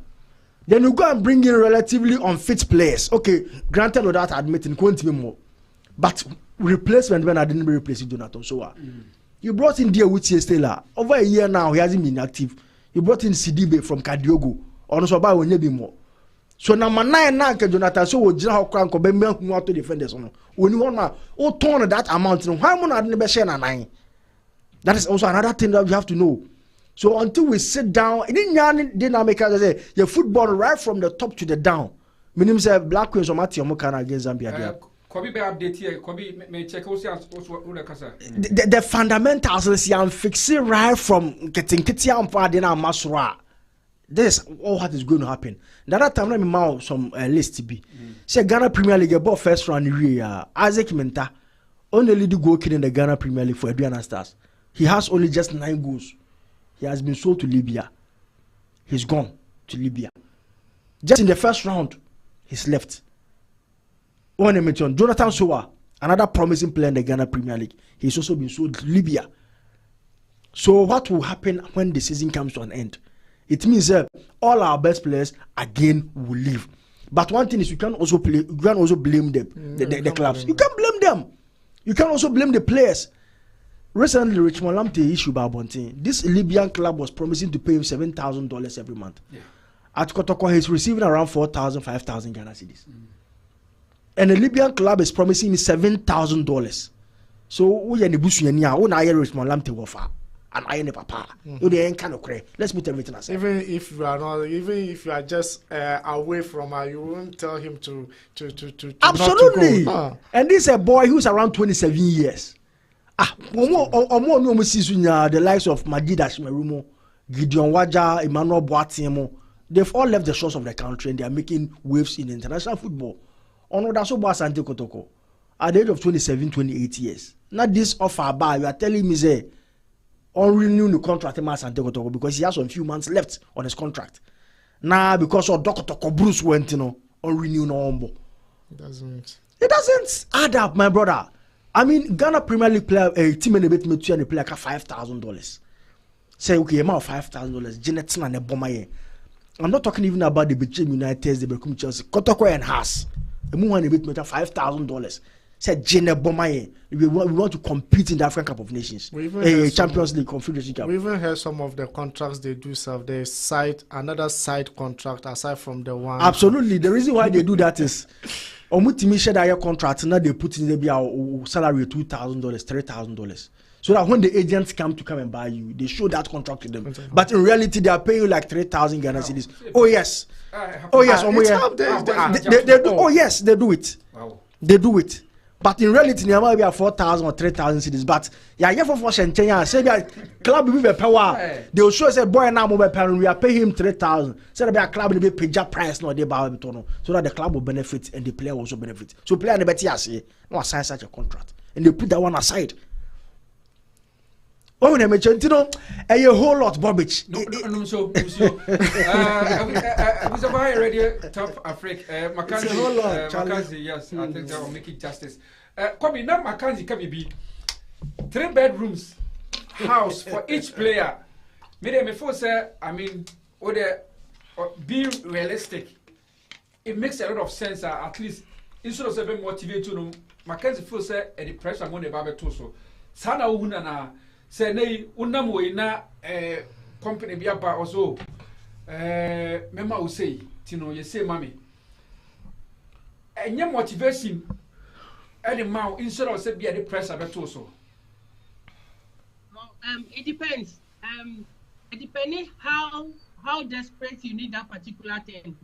Then you go and bring in relatively unfit players. Okay, granted without admitting, going to be more. But replacement when I didn't replace Jonathan Soa. You brought in Dia Whittier Stella. Over a year now, he hasn't been active. You brought in Sidibe from Kadiogo. Also, by will be more. So now, my 9 now, Jonathan Soa, General Crank, or Bembe, who want to defend us. When you want to turn that amount, how many are never share 9? That is also another thing that you have to know. So until we sit down, in the dynamic, I say, your football right from the top to the down. Meaning, say Black Queens or Matthew Mokana against Zambia. The fundamentals is fixing right from getting Kitia Padina Masura. This is all what is going to happen. The other time, let me mount some list to be. Say Ghana Premier League about first round Isaac Menta only lead goal in the Ghana Premier League for Adriana Stars. He has only just 9 goals. He has been sold to Libya. He's gone to Libya. Just in the first round, he's left. One mention Jonathan Soa, another promising player in the Ghana Premier League. He's also been sold to Libya. So what will happen when the season comes to an end? It means that all our best players again will leave. But one thing is you can also blame them, the clubs. You can't blame them. You can also blame the players. Recently, Richmond Lamptey issued by Bontin. This Libyan club was promising to pay him $7,000 every month. Yeah. At Kotoko, he's receiving around 4,000, 5,000 Ghana cedis. And the Libyan club is promising me $7,000. So we are in the bush now. We are Richmond Lamptey wafa, and I am papa. You ain't kind of cray. Let's put everything aside.
Even if you are just away from her, you won't tell him to
absolutely.
Not to go.
And this is a boy who's around 27 years. The likes of Majid Ashmerumo, Gideon Waja, Emmanuel Boatimo, they've all left the shores of the country and they are making waves in international football. Asante Kotoko, at the age of 27, 28 years. Not this offer bar, you are telling me, say, on renewing the contract with Asante Kotoko because he has a few months left on his contract. Now, because of Dokotoko Bruce went, on renewing no It doesn't add up, my brother. I mean, Ghana Premier League player, a team and a bit me and a player $5,000. Say, okay, amount of $5,000. Janet and a bomber. I'm not talking even about the Bechem United, the Become Chelsea, Kotoko and Haas. A more and a bit me $5,000. Say, Janet bomber. We want to compete in the African Cup of Nations, Champions League Confederation Cup.
We even heard some of the contracts they do serve. They cite another side contract aside from the one.
Absolutely. The reason why they do that is. Omutimi share that contract now they put in the salary $2,000, $3,000. So that when the agents come and buy you, they show that contract to them. But in reality, they are paying you like 3,000 Ghana cedis. Oh yes, oh yes, they do. Oh yes, they do it. Wow. They do it. But in reality, there might be 4,000 or 3,000 cedis. But yeah, for Shenzhen, say that club will be power. They will show say boy now mobile parent we are paying him 3,000. Say that club will be pay price no they buy so that the club will benefit and the player will also benefit. So player the better say no sign such a contract and they put that one aside. Oh, when I mentioned, a whole lot, Bobbage.
No, was a buy radio TopAfric. Mackenzie, yes, I think that will make it justice. Come in, now Mackenzie can be 3 bedrooms, house for each player. Me before say, I mean, be realistic. It makes a lot of sense. At least instead of saying motivate you, Mackenzie feels say the pressure on the Bible so. Sana unana. Say nay unamo ina company be aba also mema wo say tino ye say mami enye motivation any ma instead of say be the pressure beto so
it depends it depends how desperate you need that particular thing.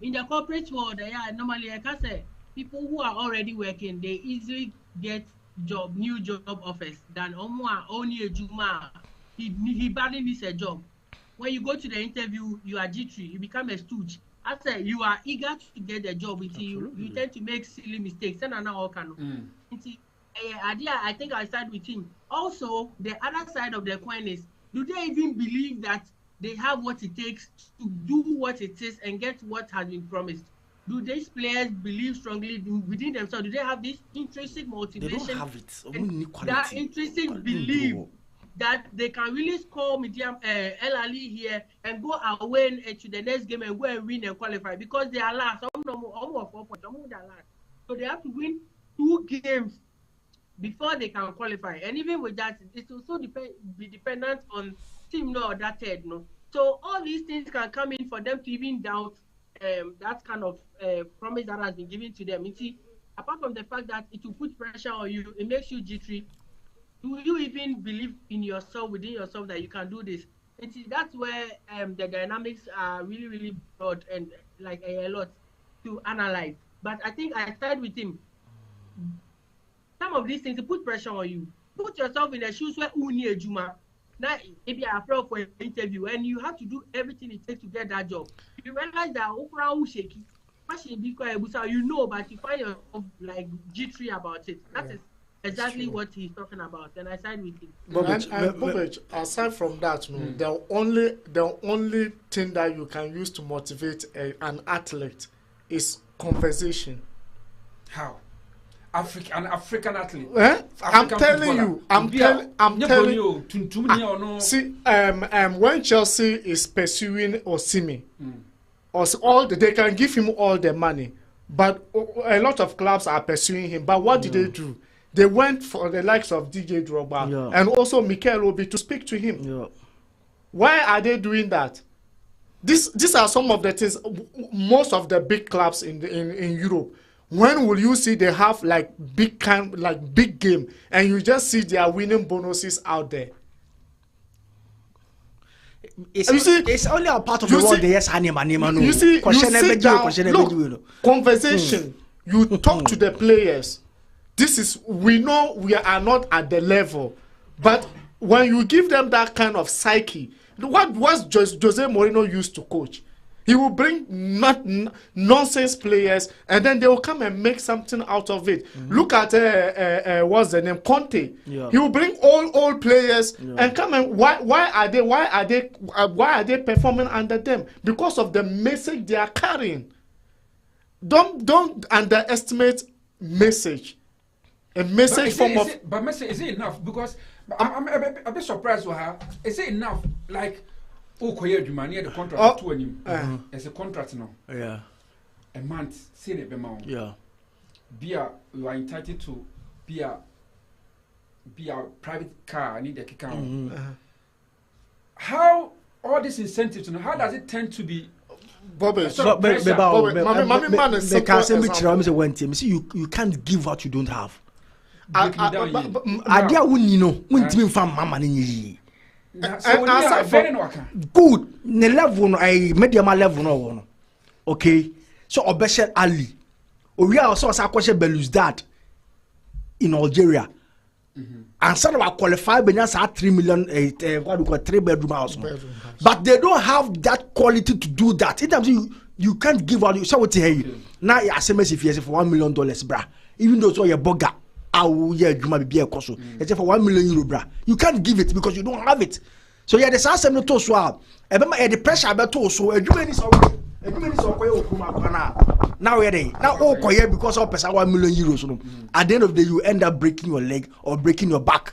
In the corporate world normally I can say people who are already working they easily get new job offers than only a juma he badly needs a job. When you go to the interview, you are jittery, you become a stooge. I said you are eager to get the job until you tend to make silly mistakes. And I think I side with him. Also, the other side of the coin is, do they even believe that they have what it takes to do what it is and get what has been promised? Do these players believe strongly within themselves? Do they have this intrinsic motivation?
They don't have it.
That intrinsic belief that they can really score medium El Ali here and go away to the next game and go and win and qualify because they are last. Almost 4 points. So they have to win 2 games before they can qualify. And even with that, it also be dependent on team no or that third no. So all these things can come in for them to even doubt that kind of promise that has been given to them. You see, apart from the fact that it will put pressure on you, it makes you jittery. Do you even believe in yourself, within yourself, that you can do this? You see, that's where the dynamics are really, really broad and like a lot to analyze. But I think I side with him. Some of these things put pressure on you. Put yourself in the shoes where Uni Ejuma. Now, if you are applying for an interview and you have to do everything it takes to get that job, you realize that shaky, you know, but you find yourself like jittery about it. That is exactly what he's talking about, and I side with him.
Bobich, aside from that, the only thing that you can use to motivate an athlete is conversation.
How? An African athlete.
I'm telling you. See, when Chelsea is pursuing Osimhen, they can give him all the money, but a lot of clubs are pursuing him. But what did they do? They went for the likes of DJ Drogba and also Mikel Obi to speak to him. Yeah. Why are they doing that? These are some of the things. Most of the big clubs in Europe. When will you see they have like big game and you just see their winning bonuses out there?
It's only a part of the world.
You sit down, look, conversation. You talk to the players. We know we are not at the level, but when you give them that kind of psyche, what was Jose Mourinho used to coach? He will bring nonsense players, and then they will come and make something out of it. Look at what's the name, Conte. Yeah. He will bring all players and come and why are they performing under them? Because of the message they are carrying. Don't underestimate message. A message
is it enough? Because I'm a bit surprised with her. Is it enough? Like. The contract to him as a contract now.
Yeah.
A month, say the amount.
Yeah.
You are entitled to be a private car. I need a kick. How all these incentives? How does it tend to be?
You
can't give what you don't have. Good. The level I medium level no. Okay. So Obesher Ali. We are also a Belus dad in Algeria. And some of our qualified Benas are 3 million 3-bedroom house. But they don't have that quality to do that. In terms you can't give out. So what you now you SMS if you for $1 million, bra. Even though you're boga. Except for €1 million, bra. You can't give it because you don't have it. So yeah, the same no to swap. The pressure about to so now we're there. Now all because of €1 million. At the end of the day, you end up breaking your leg or breaking your back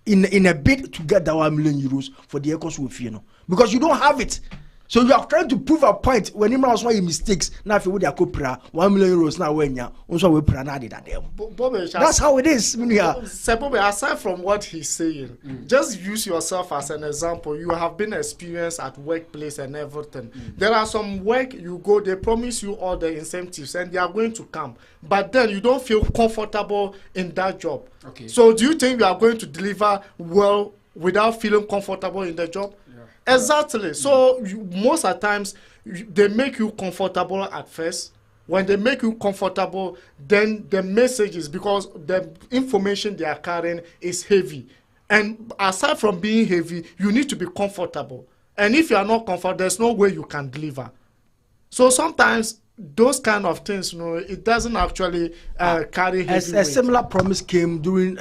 in a bid to get that €1 million for the Ecos with because you don't have it. So you are trying to prove a point when you was why mistakes. Now if you would have €1 million now when you also we pranadi that that's how it is.
Aside from what he's saying, just use yourself as an example. You have been experienced at workplace and everything. There are some work you go, they promise you all the incentives and they are going to come, but then you don't feel comfortable in that job. Okay. So do you think you are going to deliver well without feeling comfortable in the job? Exactly. So most of the times they make you comfortable at first. When they make you comfortable, then the message is because the information they are carrying is heavy. And aside from being heavy, you need to be comfortable. And if you are not comfortable, there's no way you can deliver. So sometimes those kind of things, it doesn't actually carry heavy weight.
A similar promise came during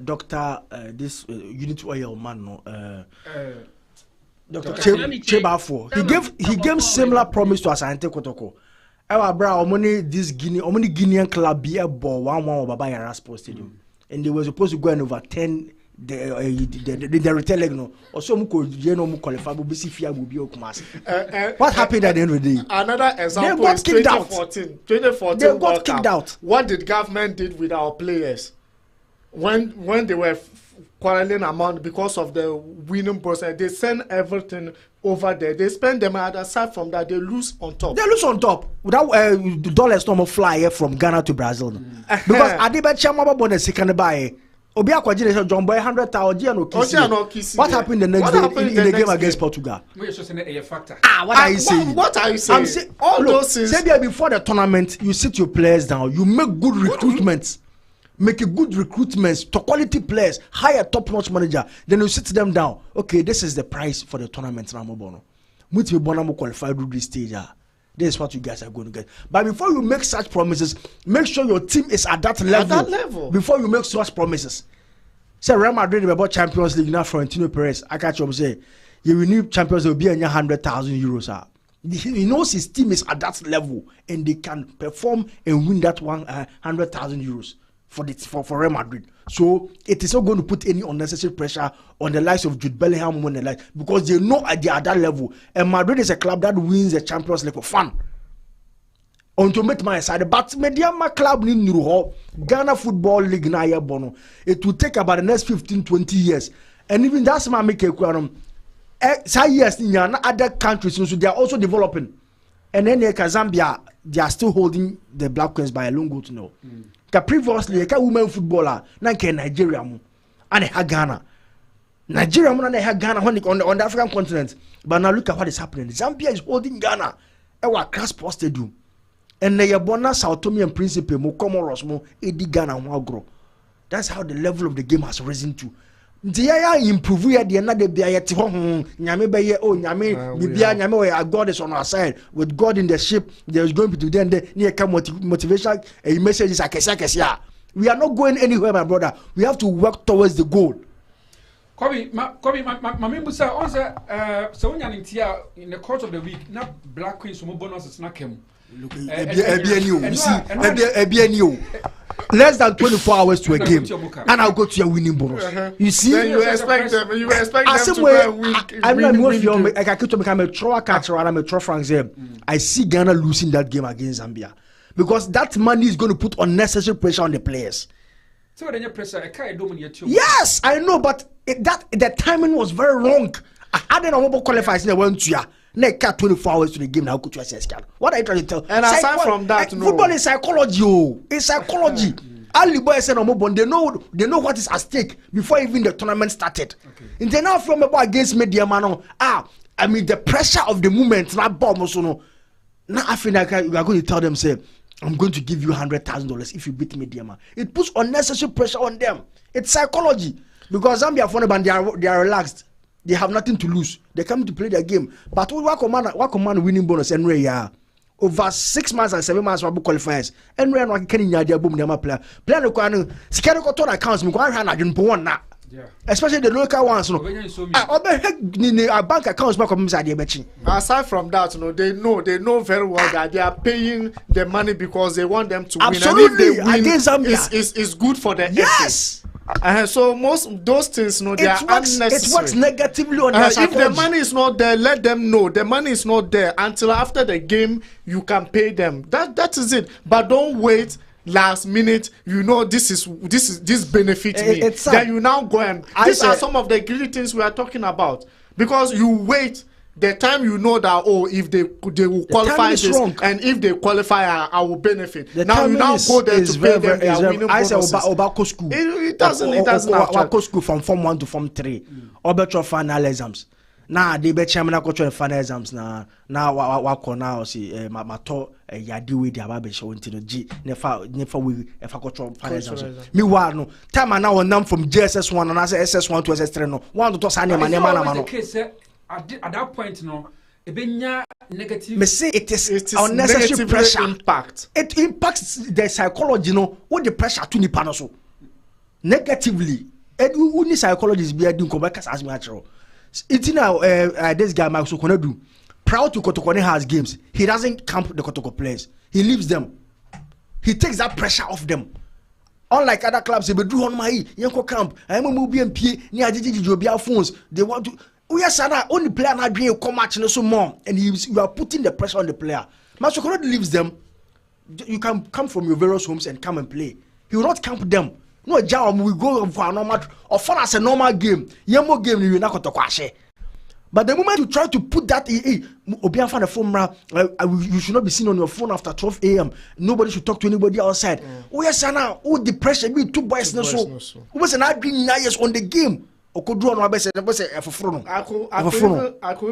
Dr. This unit oil man, Dr. Chebafo. He gave similar promise to Asante Kotoko. Our bra this Guinean club be a ball 1-1 Baba Yara Sports Stadium, and they were supposed to go and overturn the return leg no. Also muko qualify bisi fia will be okumas. What happened at the end of the day?
Another example is 2014. 2014
they got kicked out.
What did government did with our players when they were quarreling among because of the winning process? They send everything over there. They spend them, and aside from that, they lose on top.
They lose on top. Without the dollars no more fly from Ghana to Brazil. Because Adibacha Maba Bonne second buy. Obi Akwajine John Boy 100,000 What happened the next day in the game against Portugal? What are you saying?
What are you saying? All those things.
Say before the tournament, you sit your players down, you make good recruitments. Make a good recruitments to quality players, hire top-notch manager. Then you sit them down. Okay, this is the price for the tournament. Ramobono, Muti Bonamu qualified to this stage. This is what you guys are going to get. But before you make such promises, make sure your team is at that level.
At that level.
Before you make such promises. Say Real Madrid about Champions League now. Florentino Perez, I catch up say, you will need Champions League will be 100,000 euros. He knows his team is at that level and they can perform and win that 100,000 euros. For Real Madrid. So it is not going to put any unnecessary pressure on the likes of Jude Bellingham and the like, because they know they are at that level. And Madrid is a club that wins the Champions League for fun. On to make my side, but Mediama club in Ghana Football League na bono. It will take about the next 15-20 years. And even that's my make a years in other countries, so they are also developing. And then Zambia, they are still holding the Black Queens by a long goal to know. Previously, a women footballer, Nigeria, and Ghana. Nigeria and Ghana on the African continent. But now look at what is happening. Zambia is holding Ghana. Our class post stadium. And the Yabona Sao Tome and Principe, Mokomoros, Edi Ghana, grow. That's how the level of the game has risen to. The improve at the end of the day. God is on our side. With God in the ship, there's going to be then near motivation messages. We are not going anywhere, my brother. We have to work towards the goal.
Kobe, my member said, so in the course of the week, not Black Queen, so bonus is not came.
Look, less than 24 hours to a game, and I'll go to your winning bonus. You see,
then you expect them to win.
I'm not moving. I can become a throw catcher and I'm a throw France. I see Ghana losing that game against Zambia because that money is going to put unnecessary pressure on the players.
So then your pressure,
yes, I know, but the timing was very wrong. I had an overall qualifiers in the 1 2 Next 24 hours to the game now. What are you trying to tell?
And aside from that,
football is psychology. It's psychology. Ali boy said no more. They know what is at stake before even the tournament started. And then now from about against media man. I mean the pressure of the moment. Now bomb also no. Now I feel like you are going to tell them say, I'm going to give you $100,000 if you beat media man. It puts unnecessary pressure on them. It's psychology because Zambia for they are relaxed. They have nothing to lose. They come to play their game. But what command winning bonus and over 6 months and 7 months for qualifiers. And we're not getting idea boom the player. Player no can scale to accounts. Especially the local ones. Bank accounts back of
aside from that, they know very well that they are paying the money because they want them to win.
Absolutely.
And if they win,
against Zambia,
it's good for the
yes.
So most of those things, they are unnecessary.
It works negatively on their psychology.
If the money is not there, let them know the money is not there until after the game you can pay them. That is it. But don't wait last minute. This benefits me. Then you now go and these are some of the greedy things we are talking about because you wait. The time you know that if they will qualify this and if they qualify I will benefit. Now you now go there to pay them their winning bonuses. It doesn't
Obako school from Form 1 to Form 3. Obetro final exams. Now they be chairman control final exams now wa now see my to yadi we the ababe show into G never we if I control final exams. Me wa no time now on from JSS1 and I say SS1 to SS3 no. One to send man no.
At that point no ebenya negative.
Me say it is unnecessary pressure
impact.
It impacts the psychology no. What the pressure to nipa no so negatively. Uni psychologists be doing come back as me actual. It's now this guy Mark Sokonedu proud to Kotokone has games. He doesn't camp the Kotoko players. He leaves them. He takes that pressure off them. Unlike other clubs, they be do on my Yanko camp. I am a movie and P near Jobia phones. They want to we are sana only player not doing come match no so more. And you are putting the pressure on the player. Mark Sokonedu leaves them. You can come from your various homes and come and play. He will not camp them. No job we go for a normal or for us a normal game. Yemo game you not to kwashe. But the moment you try to put that Obian fan phone, you should not be seen on your phone after 12 a.m. Nobody should talk to anybody outside. Oh yes, now the pressure be two boys no so. Who was an agreeing years on the game? I could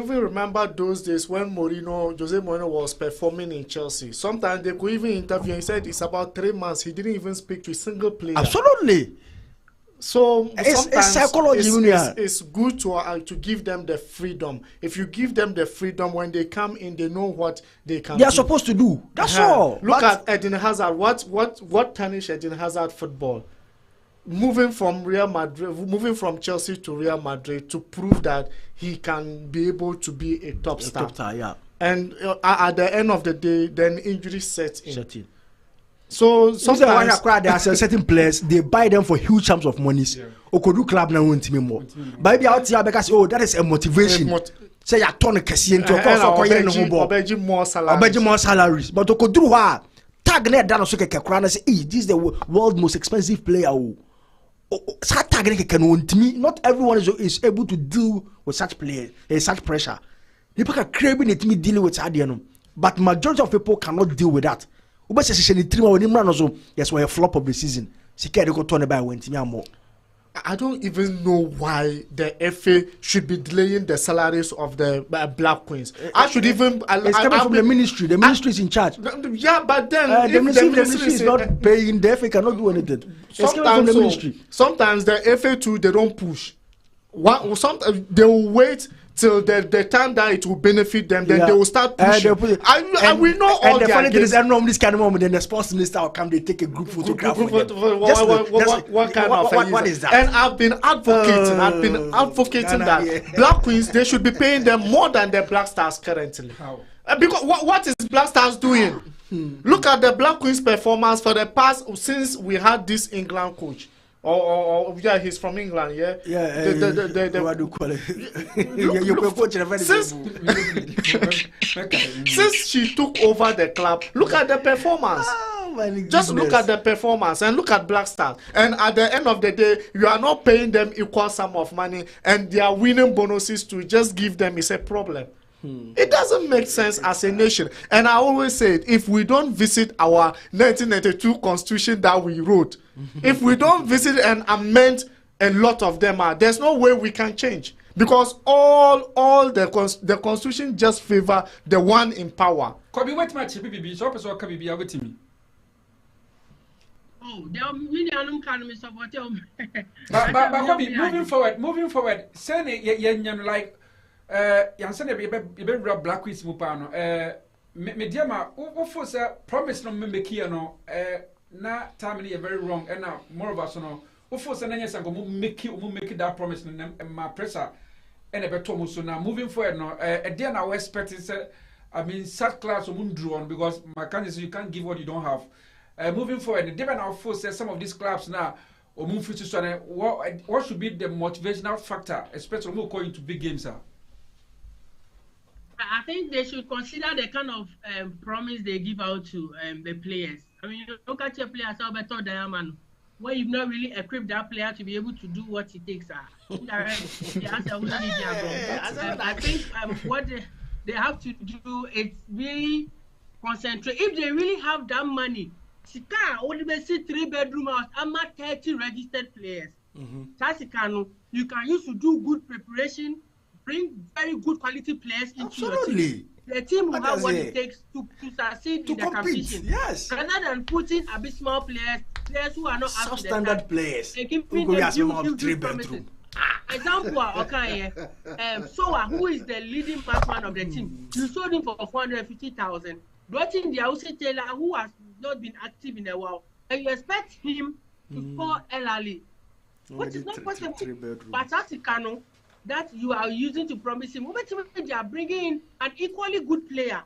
even remember those days when Jose Mourinho was performing in Chelsea. Sometimes they could even interview. He said it's about 3 months. He didn't even speak to a single player.
Absolutely.
So
it's psychology.
It's good to give them the freedom. If you give them the freedom, when they come in, they know what they can.
They are supposed to do. That's all.
Look at Eden Hazard. What tarnished Eden Hazard football? Moving from Chelsea to Real Madrid to prove that he can be able to be a top star.
Yeah.
And at the end of the day, then injury sets in. So sometimes
there are certain players, they buy them for huge sums of money. Okodu club now won't me more. But out here because that is a motivation. Say you turn a cashier into a more salaries. But Okodu tag net down so can say, this is the world's most expensive player. Not everyone is able to deal with such players, such pressure. People can craving it me dealing with that, but majority of people cannot deal with that. Yes, we're a flop of the season.
I don't even know why the FA should be delaying the salaries of the Black Queens. I should even.
It's coming from the ministry. The ministry is in charge.
Yeah, but then
the ministry is not paying, the FA cannot do anything. It's coming from the ministry.
Sometimes the FA too, they don't push. Sometimes they will wait till the time that it will benefit them, then they will start pushing. And we know all
the funny thing is, this kind of moment, then the sports minister will come, they take a group photograph.
What is that? And I've been advocating that Black Queens, they should be paying them more than the Black Stars currently. How? Because what is Black Stars doing? Look at the Black Queens performance for the past, since we had this England coach. Yeah, he's from England, yeah.
What do you call it?
Since she took over the club, look at the performance. Just look at the performance and look at Black Stars. And at the end of the day, you are not paying them equal sum of money, and they are winning bonuses to just give them is a problem. It doesn't make sense as a nation. And I always say, if we don't visit our 1992 constitution that we wrote, if we don't visit and amend a lot of them, there's no way we can change. Because all the constitution just favor the one in power.
Kobe, what match BBB? So person can be able to me.
Oh, they are million can me support you.
But moving forward. Say like. Yansane be Black Queens mupano. Me diama, who say promise no me kia no. Na time ni very wrong. And now more of us no. Who say na nyesa go make that promise no my pressure. And a better so now moving forward no. There now we expecting say I mean sad class draw on because my candidates you can't give what you don't have. Moving forward, the debate now force some of these clubs now. Or move future. What should be the motivational factor, especially when we go into big games?
I think they should consider the kind of promise they give out to the players. I mean, look at your players, how better Diamond, where you've not really equipped that player to be able to do what it takes. I think what they have to do is really concentrate. If they really have that money, only see 3-bedroom house, I'm not 30 registered players. You can use to do good preparation, bring very good quality players into your
Absolutely.
team. The team will have what it takes to succeed in the competition.
Yes.
Rather than putting abysmal players who are not up to the
substandard players.
and giving them huge promises. Example, okay, Sowa, who is the leading batsman of the team, you sold him for 450,000. Watching the Ausi Taylor, who has not been active in a while, and you expect him to score elderly, which is not possible. But that's Kano that you are using to promise him. They are bringing in an equally good player,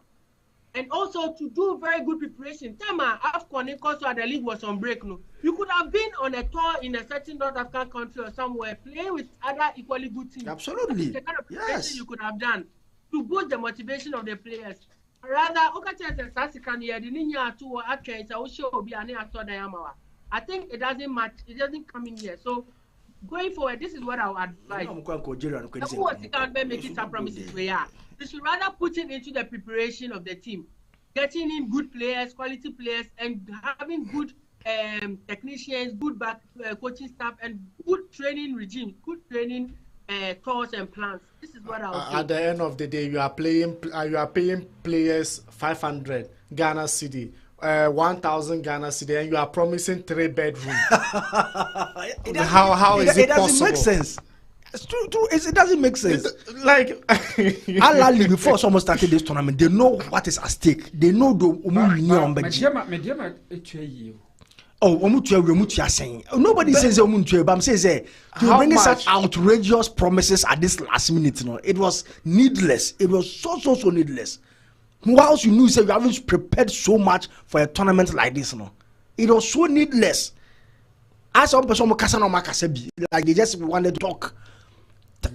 and also to do very good preparation. Time AFCON, because the league was on break. No, you could have been on a tour in a certain North African country or somewhere, playing with other equally good teams.
Absolutely,
the kind of preparation you could have done to boost the motivation of the players. Rather, I think it doesn't match. It doesn't come in here. So going forward, this is what I would advise. They should rather put it into the preparation of the team, getting in good players, quality players, and having good technicians, good coaching staff, and good training regime, good training thoughts and plans. This is what I would say.
At the end of the day, you are paying players 500 Ghana cedi, 1,000 Ghana cedi, and you are promising 3-bedroom. How is it possible? It doesn't make sense.
It's true. It doesn't make sense. Like Alali, before someone started this tournament, they know what is at stake. They know the nobody says but I'm saying you're bringing such outrageous promises at this last minute. You know, it was needless. It was so needless. Whilst you knew you haven't prepared so much for a tournament like this, you know, it was so needless. As some person like they just wanted to talk.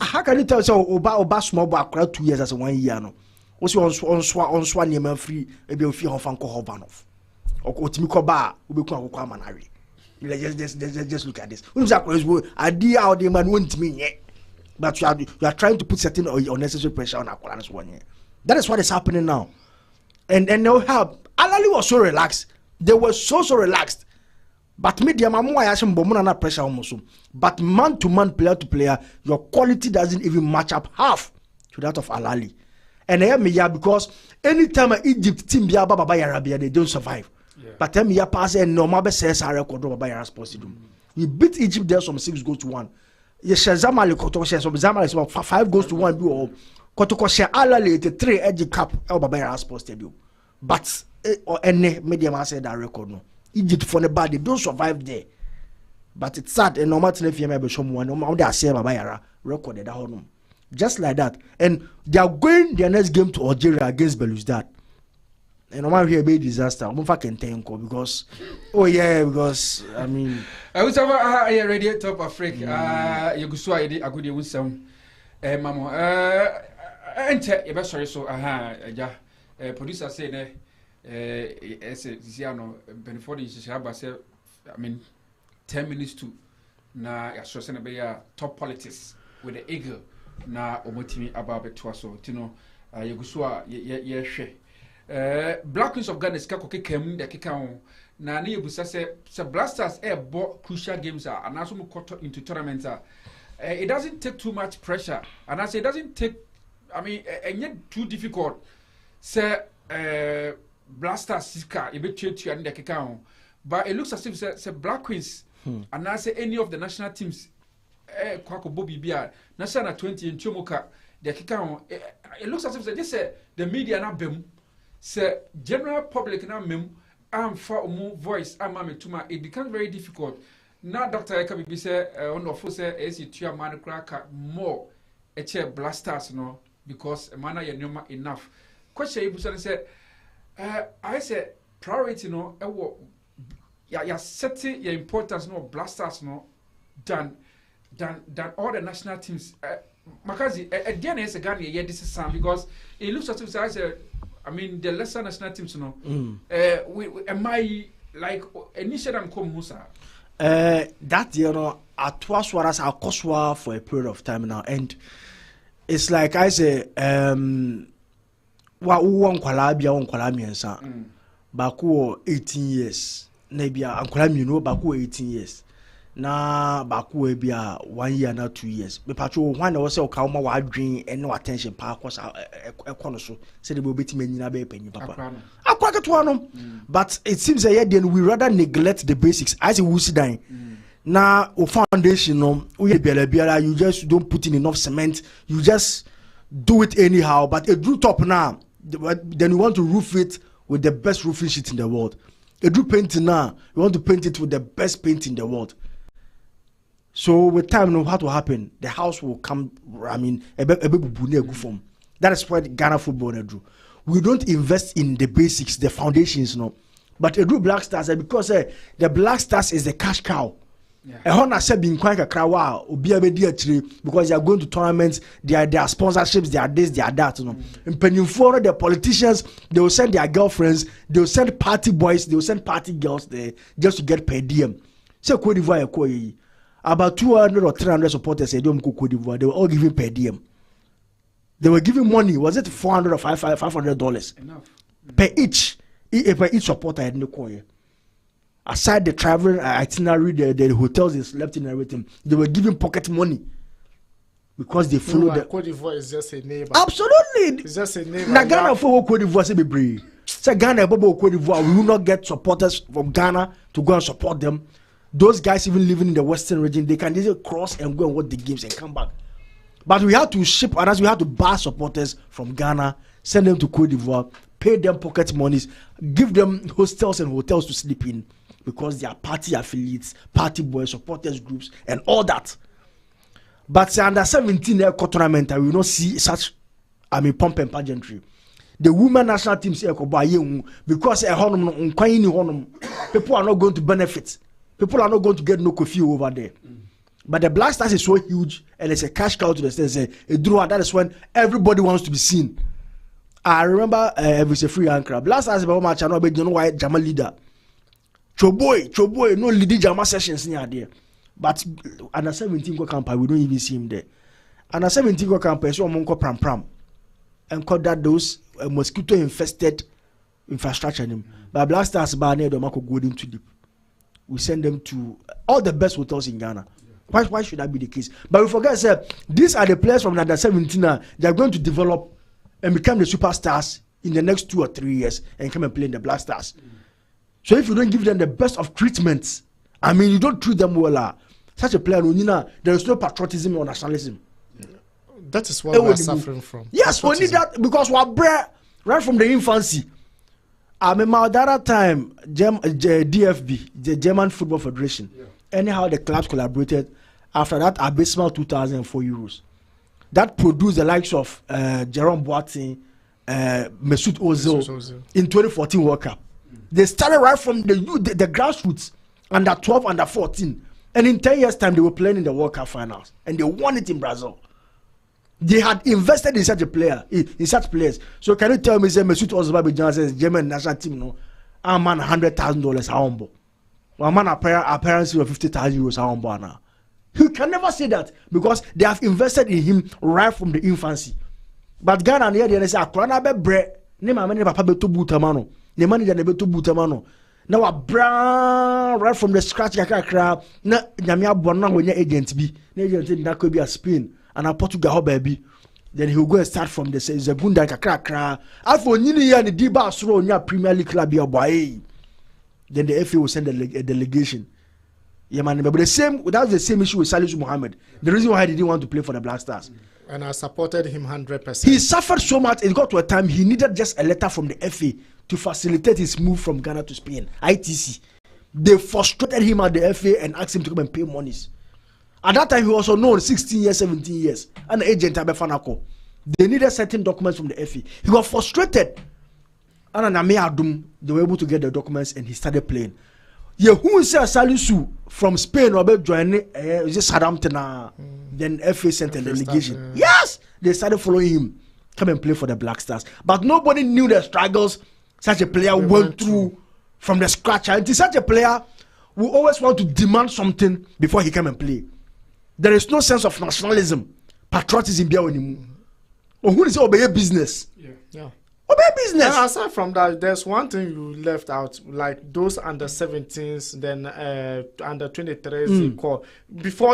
How can you tell so Oba small boy 2 years as 1 year no? What's on swan near free maybe a few of Uncle Hovanov or Timikoba will become a manari. Just look at this. I did out the man won't mean yet, but you are trying to put certain unnecessary pressure on Aqualan's 1 year. That is what is happening now, and they'll help. Alali was so relaxed. They were so relaxed. But media na pressure almost. But man to man, player to player, your quality doesn't even match up half to that of Alali. And I am here because anytime Egypt team be Baba Yarabia, they don't survive. Yeah. But tell me ya pass and normal says I record Baba Yara's possible. We beat Egypt there some 6-1. Yes, Zamali Koto shares some Zamali 5-1 do Kotoko share Alali the 3 edge cap Baba Yara's possible. But any media said that record no. Egypt for the bad, they don't survive there. But it's sad, and no matter if you may show one, no matter say Babayara recorded at home. Just like that. And they are going their next game to Algeria against Belouizdad. And no matter here be disaster. I'm fucking thankful because because I mean
I was over ready TopAfric. You go so I good you some mamo enter you sorry so producer say before the I mean 10 minutes to na yasose be top politics with the eagle na omotimi about to so tino yeguso ye hwe Black Queens of Ghana ska kokekam de keka na na yebusa se Blasters crucial games and also into tournaments it doesn't take too much pressure and I say it doesn't take I mean too difficult say Blasters Siska, you bet you and the keka but it looks as if say Black Queens and I say any of the national teams Kwako Bobby Bia national 20 in Chomoka the keka it looks as if this the media na bem say general public na mem am for more voice am tuma it becomes very difficult now Dr. Eka be say on the force say tua man crack more Blasters no because mana ye enough question you say I say priority no ya set your importance no Blasters no than all the national teams Makazi again is a Ghana yeah this is some because it looks as if I mean the lesser national teams no am I like initially come Musa
that you know at was what as our Koswa for a period of time now and it's like I say wa won kwala bia won kwala miensa baku 18 years na bia ankwala mienu baku 18 years na baako e bia 1 year na 2 years me patcho one na wo se o ka ma wa adwen e no attention pa akwa ekono so se de be obetime nyina be panyi papa akwa keto no but it seems that then we rather neglect the basics as we sit down na o foundation no we biara you just don't put in enough cement, you just do it anyhow, but a drew top now then you want to roof it with the best roofing sheet in the world. A drew painting now you want to paint it with the best paint in the world. So with time, what will happen? The house will come. I mean, that is what Ghana football do. We don't invest in the basics, the foundations, no. But a do Black Stars because the Black Stars is the cash cow. A Honda said being quite a crowd because they are going to tournaments. They are sponsorships. They are this. They are that. You know. In Peninfora, the politicians they will send their girlfriends. They will send party boys. They will send party girls there just to get per diem. So Cote d'Ivoire, about 200 or 300 supporters said, "Don't go Cote d'Ivoire." They were all giving per diem. They were giving money. Was it $400 or $500 per each supporter had no coin? Aside the traveling itinerary, the hotels they slept in and everything, they were giving pocket money because they followed the
Cote d'Ivoire is just a neighbor.
Absolutely,
it's just a neighbor.
Na Ghana for Cote d'Ivoire say be brave. Say Ghana Bobo Cote d'Ivoire, we will not get supporters from Ghana to go and support them. Those guys even living in the western region, they can just cross and go and watch the games and come back. But we have to ship others, we have to buy supporters from Ghana, send them to Cote d'Ivoire, pay them pocket monies, give them hostels and hotels to sleep in because they are party affiliates, party boys, supporters groups, and all that. But under 17 tournament, I will not see such, pomp and pageantry. The women national team say because people are not going to benefit. People are not going to get no coffee over there. But the Black Stars is so huge and it's a cash cow to the state. That is when everybody wants to be seen. I remember if it's a free anchor. Black Stars is about my channel, but you know why Jama leader. Choboy, no leader Jama sessions near there. But under 17 go camp, we don't even see him there. Under 17 go camp, so Monko Pram and call that those mosquito infested infrastructure. But Black Stars by near the Marco Golden to deep. We send them to all the best hotels in Ghana. Why should that be the case? But we forget, sir, these are the players from under 17. They are going to develop and become the superstars in the next 2 or 3 years and come and play in the Black Stars. So if you don't give them the best of treatments, you don't treat them well. Such a player, there is no patriotism or nationalism.
That is what we are suffering from.
Yes, we need that because we are bred right from the infancy. I remember at that time, DFB, the German Football Federation, anyhow the clubs collaborated. After that, abysmal 2004 Euros. That produced the likes of Jerome Boateng, Mesut Ozil in 2014 World Cup. They started right from the grassroots, under 12, under 14. And in 10 years' time, they were playing in the World Cup finals. And they won it in Brazil. They had invested in such a player, in such players. So can you tell me, say Mesut Ozil says German national team, no, I'm man $100,000 humble. One man apparently of 50,000 euros humble now. You can never say that because they have invested in him right from the infancy. But Ghana and they say, "Akrana be bread, ne mama ne papa be to butamano, ne manager ne be to butamano." Now a brown right from the scratch kakra na nyame abona wonya agent bi, na agent na ko bi a Spain. And a Portugal baby, then he will go and start from the Zebunda Kakra. After Nini and the Diba Sro near Premier League club, boy. Then the FA will send a delegation. Yeah, man, but that's the same issue with Salisu Mohammed. The reason why he didn't want to play for the Black Stars.
And I supported him 100%.
He suffered so much, it got to a time he needed just a letter from the FA to facilitate his move from Ghana to Spain. ITC. They frustrated him at the FA and asked him to come and pay monies. At that time, he was known 16 years, 17 years. An agent at Befanako. They needed certain documents from the FA. He got frustrated. And they were able to get the documents and he started playing. Who said Salisu from Spain or joining Southampton? Then FA sent a delegation. Yes, they started following him. Come and play for the Black Stars. But nobody knew the struggles such a player went through from the scratch. And such a player will always want to demand something before he come and play. There is no sense of nationalism, patriotism. Or who is obey business? business.
And aside from that, there's one thing you left out, like those under 17s, then under 23s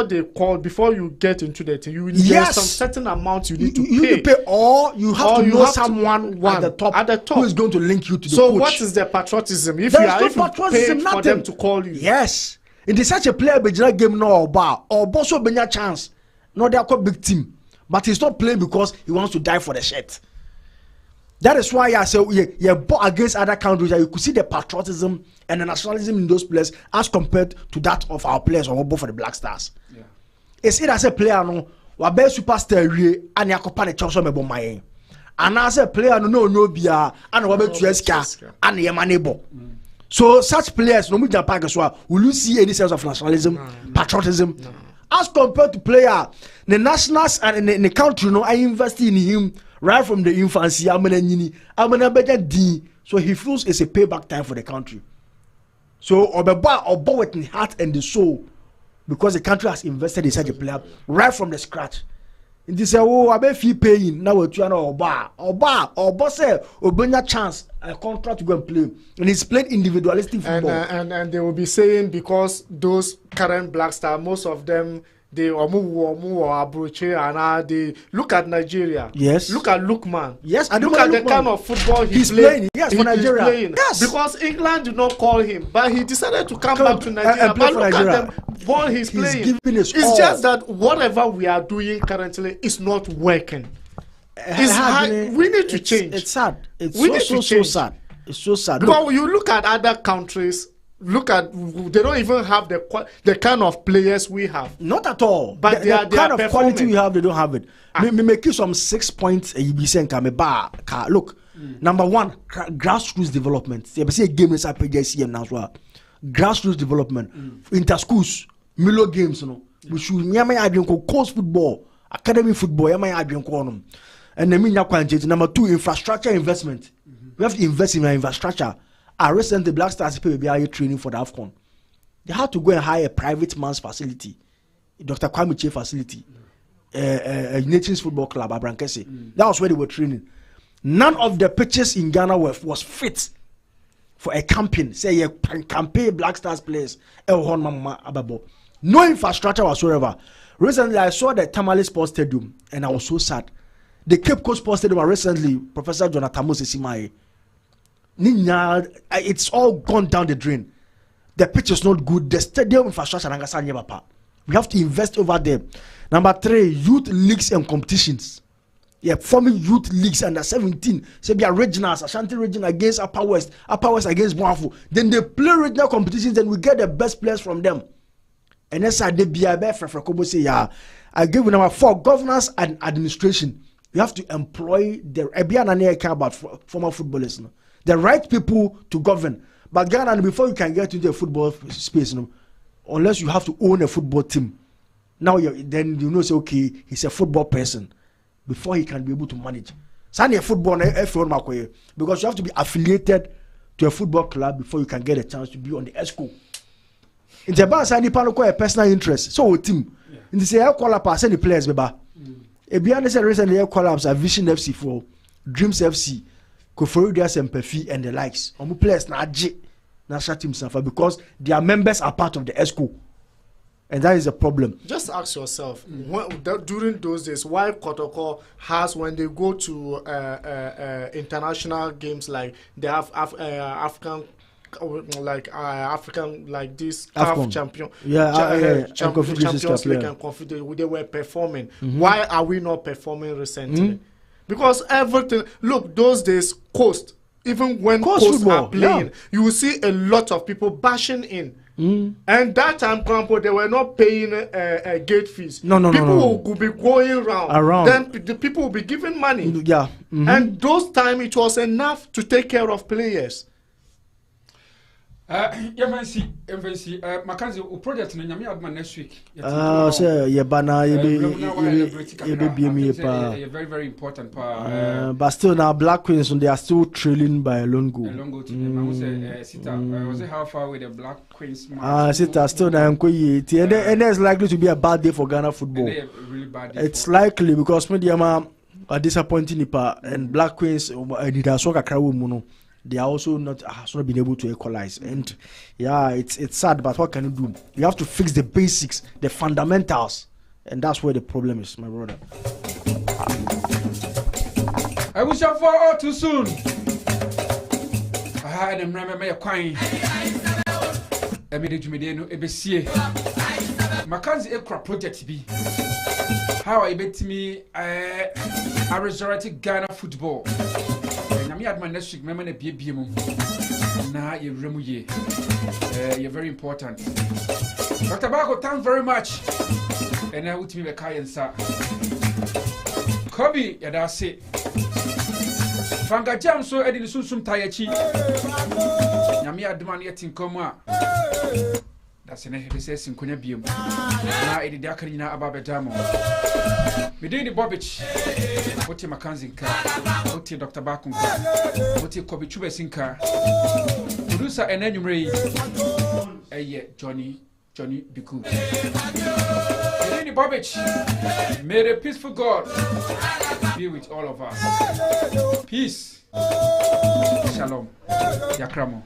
they call. Before you get into the team, there's some certain amount you need to pay.
You need to pay, or you have to know someone at the top who is going to link you to the coach.
So what is the patriotism? If you pay for them to call you.
Yes. It is such a player but game no or boss will be a chance. No, they are quite big team. But he's not playing because he wants to die for the shirt. That is why I say against other countries, you could see the patriotism and the nationalism in those players as compared to that of our players or for the Black Stars. Yeah. It's it as a player no, wa be superstar wie and yakopa ne chawso mebo mayen. And as a player no bia and wa be tueska and ye manebo. So such players no muja pack so will you see any sense of nationalism, patriotism? No. As compared to player, the nationals and the country I invest in him right from the infancy. So he feels it's a payback time for the country. So Oba with the heart and the soul, because the country has invested in such a player right from the scratch. And they say, oh, I bet fee paying now we're trying to Oba say Obenya chance a contract to go and play, and he's playing individualistic football.
And they will be saying because those current Black Stars, most of them they approach and they look at Nigeria.
Yes.
Look at Lookman.
Yes.
And look at the kind of football
he's playing. Yes, for Nigeria.
Playing.
Yes.
Because England did not call him, but he decided to come back to Nigeria. But look at the ball he's playing.
It's
just that whatever we are doing currently is not working. We need to change.
It's sad. It's so sad. It's so sad.
Because you look at other countries. They don't even have the kind of players we have.
Not at all.
But
the kind of quality we have, they don't have it. Me make you some 6 points. Look, number one, grassroots development. You see a game is PJCM now as well. Grassroots development, inter schools, Milo games. We should course football, academy football. And number two, infrastructure investment. We have to invest in our infrastructure. Recently, Black Stars people be training for the AFCON. They had to go and hire a private man's facility, Dr. Kwame Che facility, Nations Football Club, Abrankese. That was where they were training. None of the pitches in Ghana was fit for a campaign. Say you campaign Black Stars players. No infrastructure whatsoever. Recently, I saw the Tamale Sports Stadium and I was so sad. The Cape Coast Sports Stadium recently, Professor Jonathan Mosesimaye. It's all gone down the drain. The pitch is not good. The stadium infrastructure we have to invest over there. Number three, youth leagues and competitions. Forming youth leagues under 17. Say be a regionals, Ashanti region against Upper West against Boafu. Then they play regional competitions and we get the best players from them. And that's why they be a for say I give you number four, governance and administration. You have to employ about former footballers. The right people to govern. But Ghana, before you can get into a football space, unless you have to own a football team, now then you know say okay, he's a football person before he can be able to manage. Sign a football because you have to be affiliated to a football club before you can get a chance to be on the ESCO. In the bar, sign a personal interest. So a team. In the say I call up send the players, beba. A beyond the recently call ups are Vision FC for Dreams FC. Koforidias and Pefi and the likes. Players national team suffer because their members are part of the ESCO, and that is a problem.
Just ask yourself during those days why Kotoko has, when they go to international games like they have African like this CAF champion, Champions League and Confederation, they were performing. Why are we not performing recently? Because everything, look, those days, even when Coast are playing, you will see a lot of people bashing in. And that time, they were not paying gate fees. People will be going around. Then the people will be giving money. And those time, it was enough to take care of players.
Mackenzie, project next week. Very, very important.
But still now, Black Queens, they are still trailing by a long goal.
Was it how far with the Black Queens?
Still now, and there's likely to be a bad day for Ghana football.
Really bad day
it's likely because a disappointing Nipa and Black Queens did a soccer crowd mono. They are also not been able to equalize, and yeah, it's sad. But what can you do? You have to fix the basics, the fundamentals, and that's where the problem is, my brother.
I wish I fall too soon. I had them remember my coin. I made it to me no ebesie. Mackenzie Ekra project be. How I bet me I resurrected Ghana football. I had my next week, my man be now you remuye. You're very important. Dr. Bago, thanks very much. And I would be a kind sir. Kobe, yeah, that's it. Fanga jam so Eddie Susum Tayachi. Yamia demand yet in coma. That's an excess in Kunyabium. Now, Eddie Dakarina Ababedamo. We did the Bobich. What your Mackenzie car? What your Dr. Bakun car? What your Kobe Chubesin car? Producer and enumerate. Johnny Biku. We did the Bobich. May the peaceful God be with all of us. Peace. Shalom. Yakramo.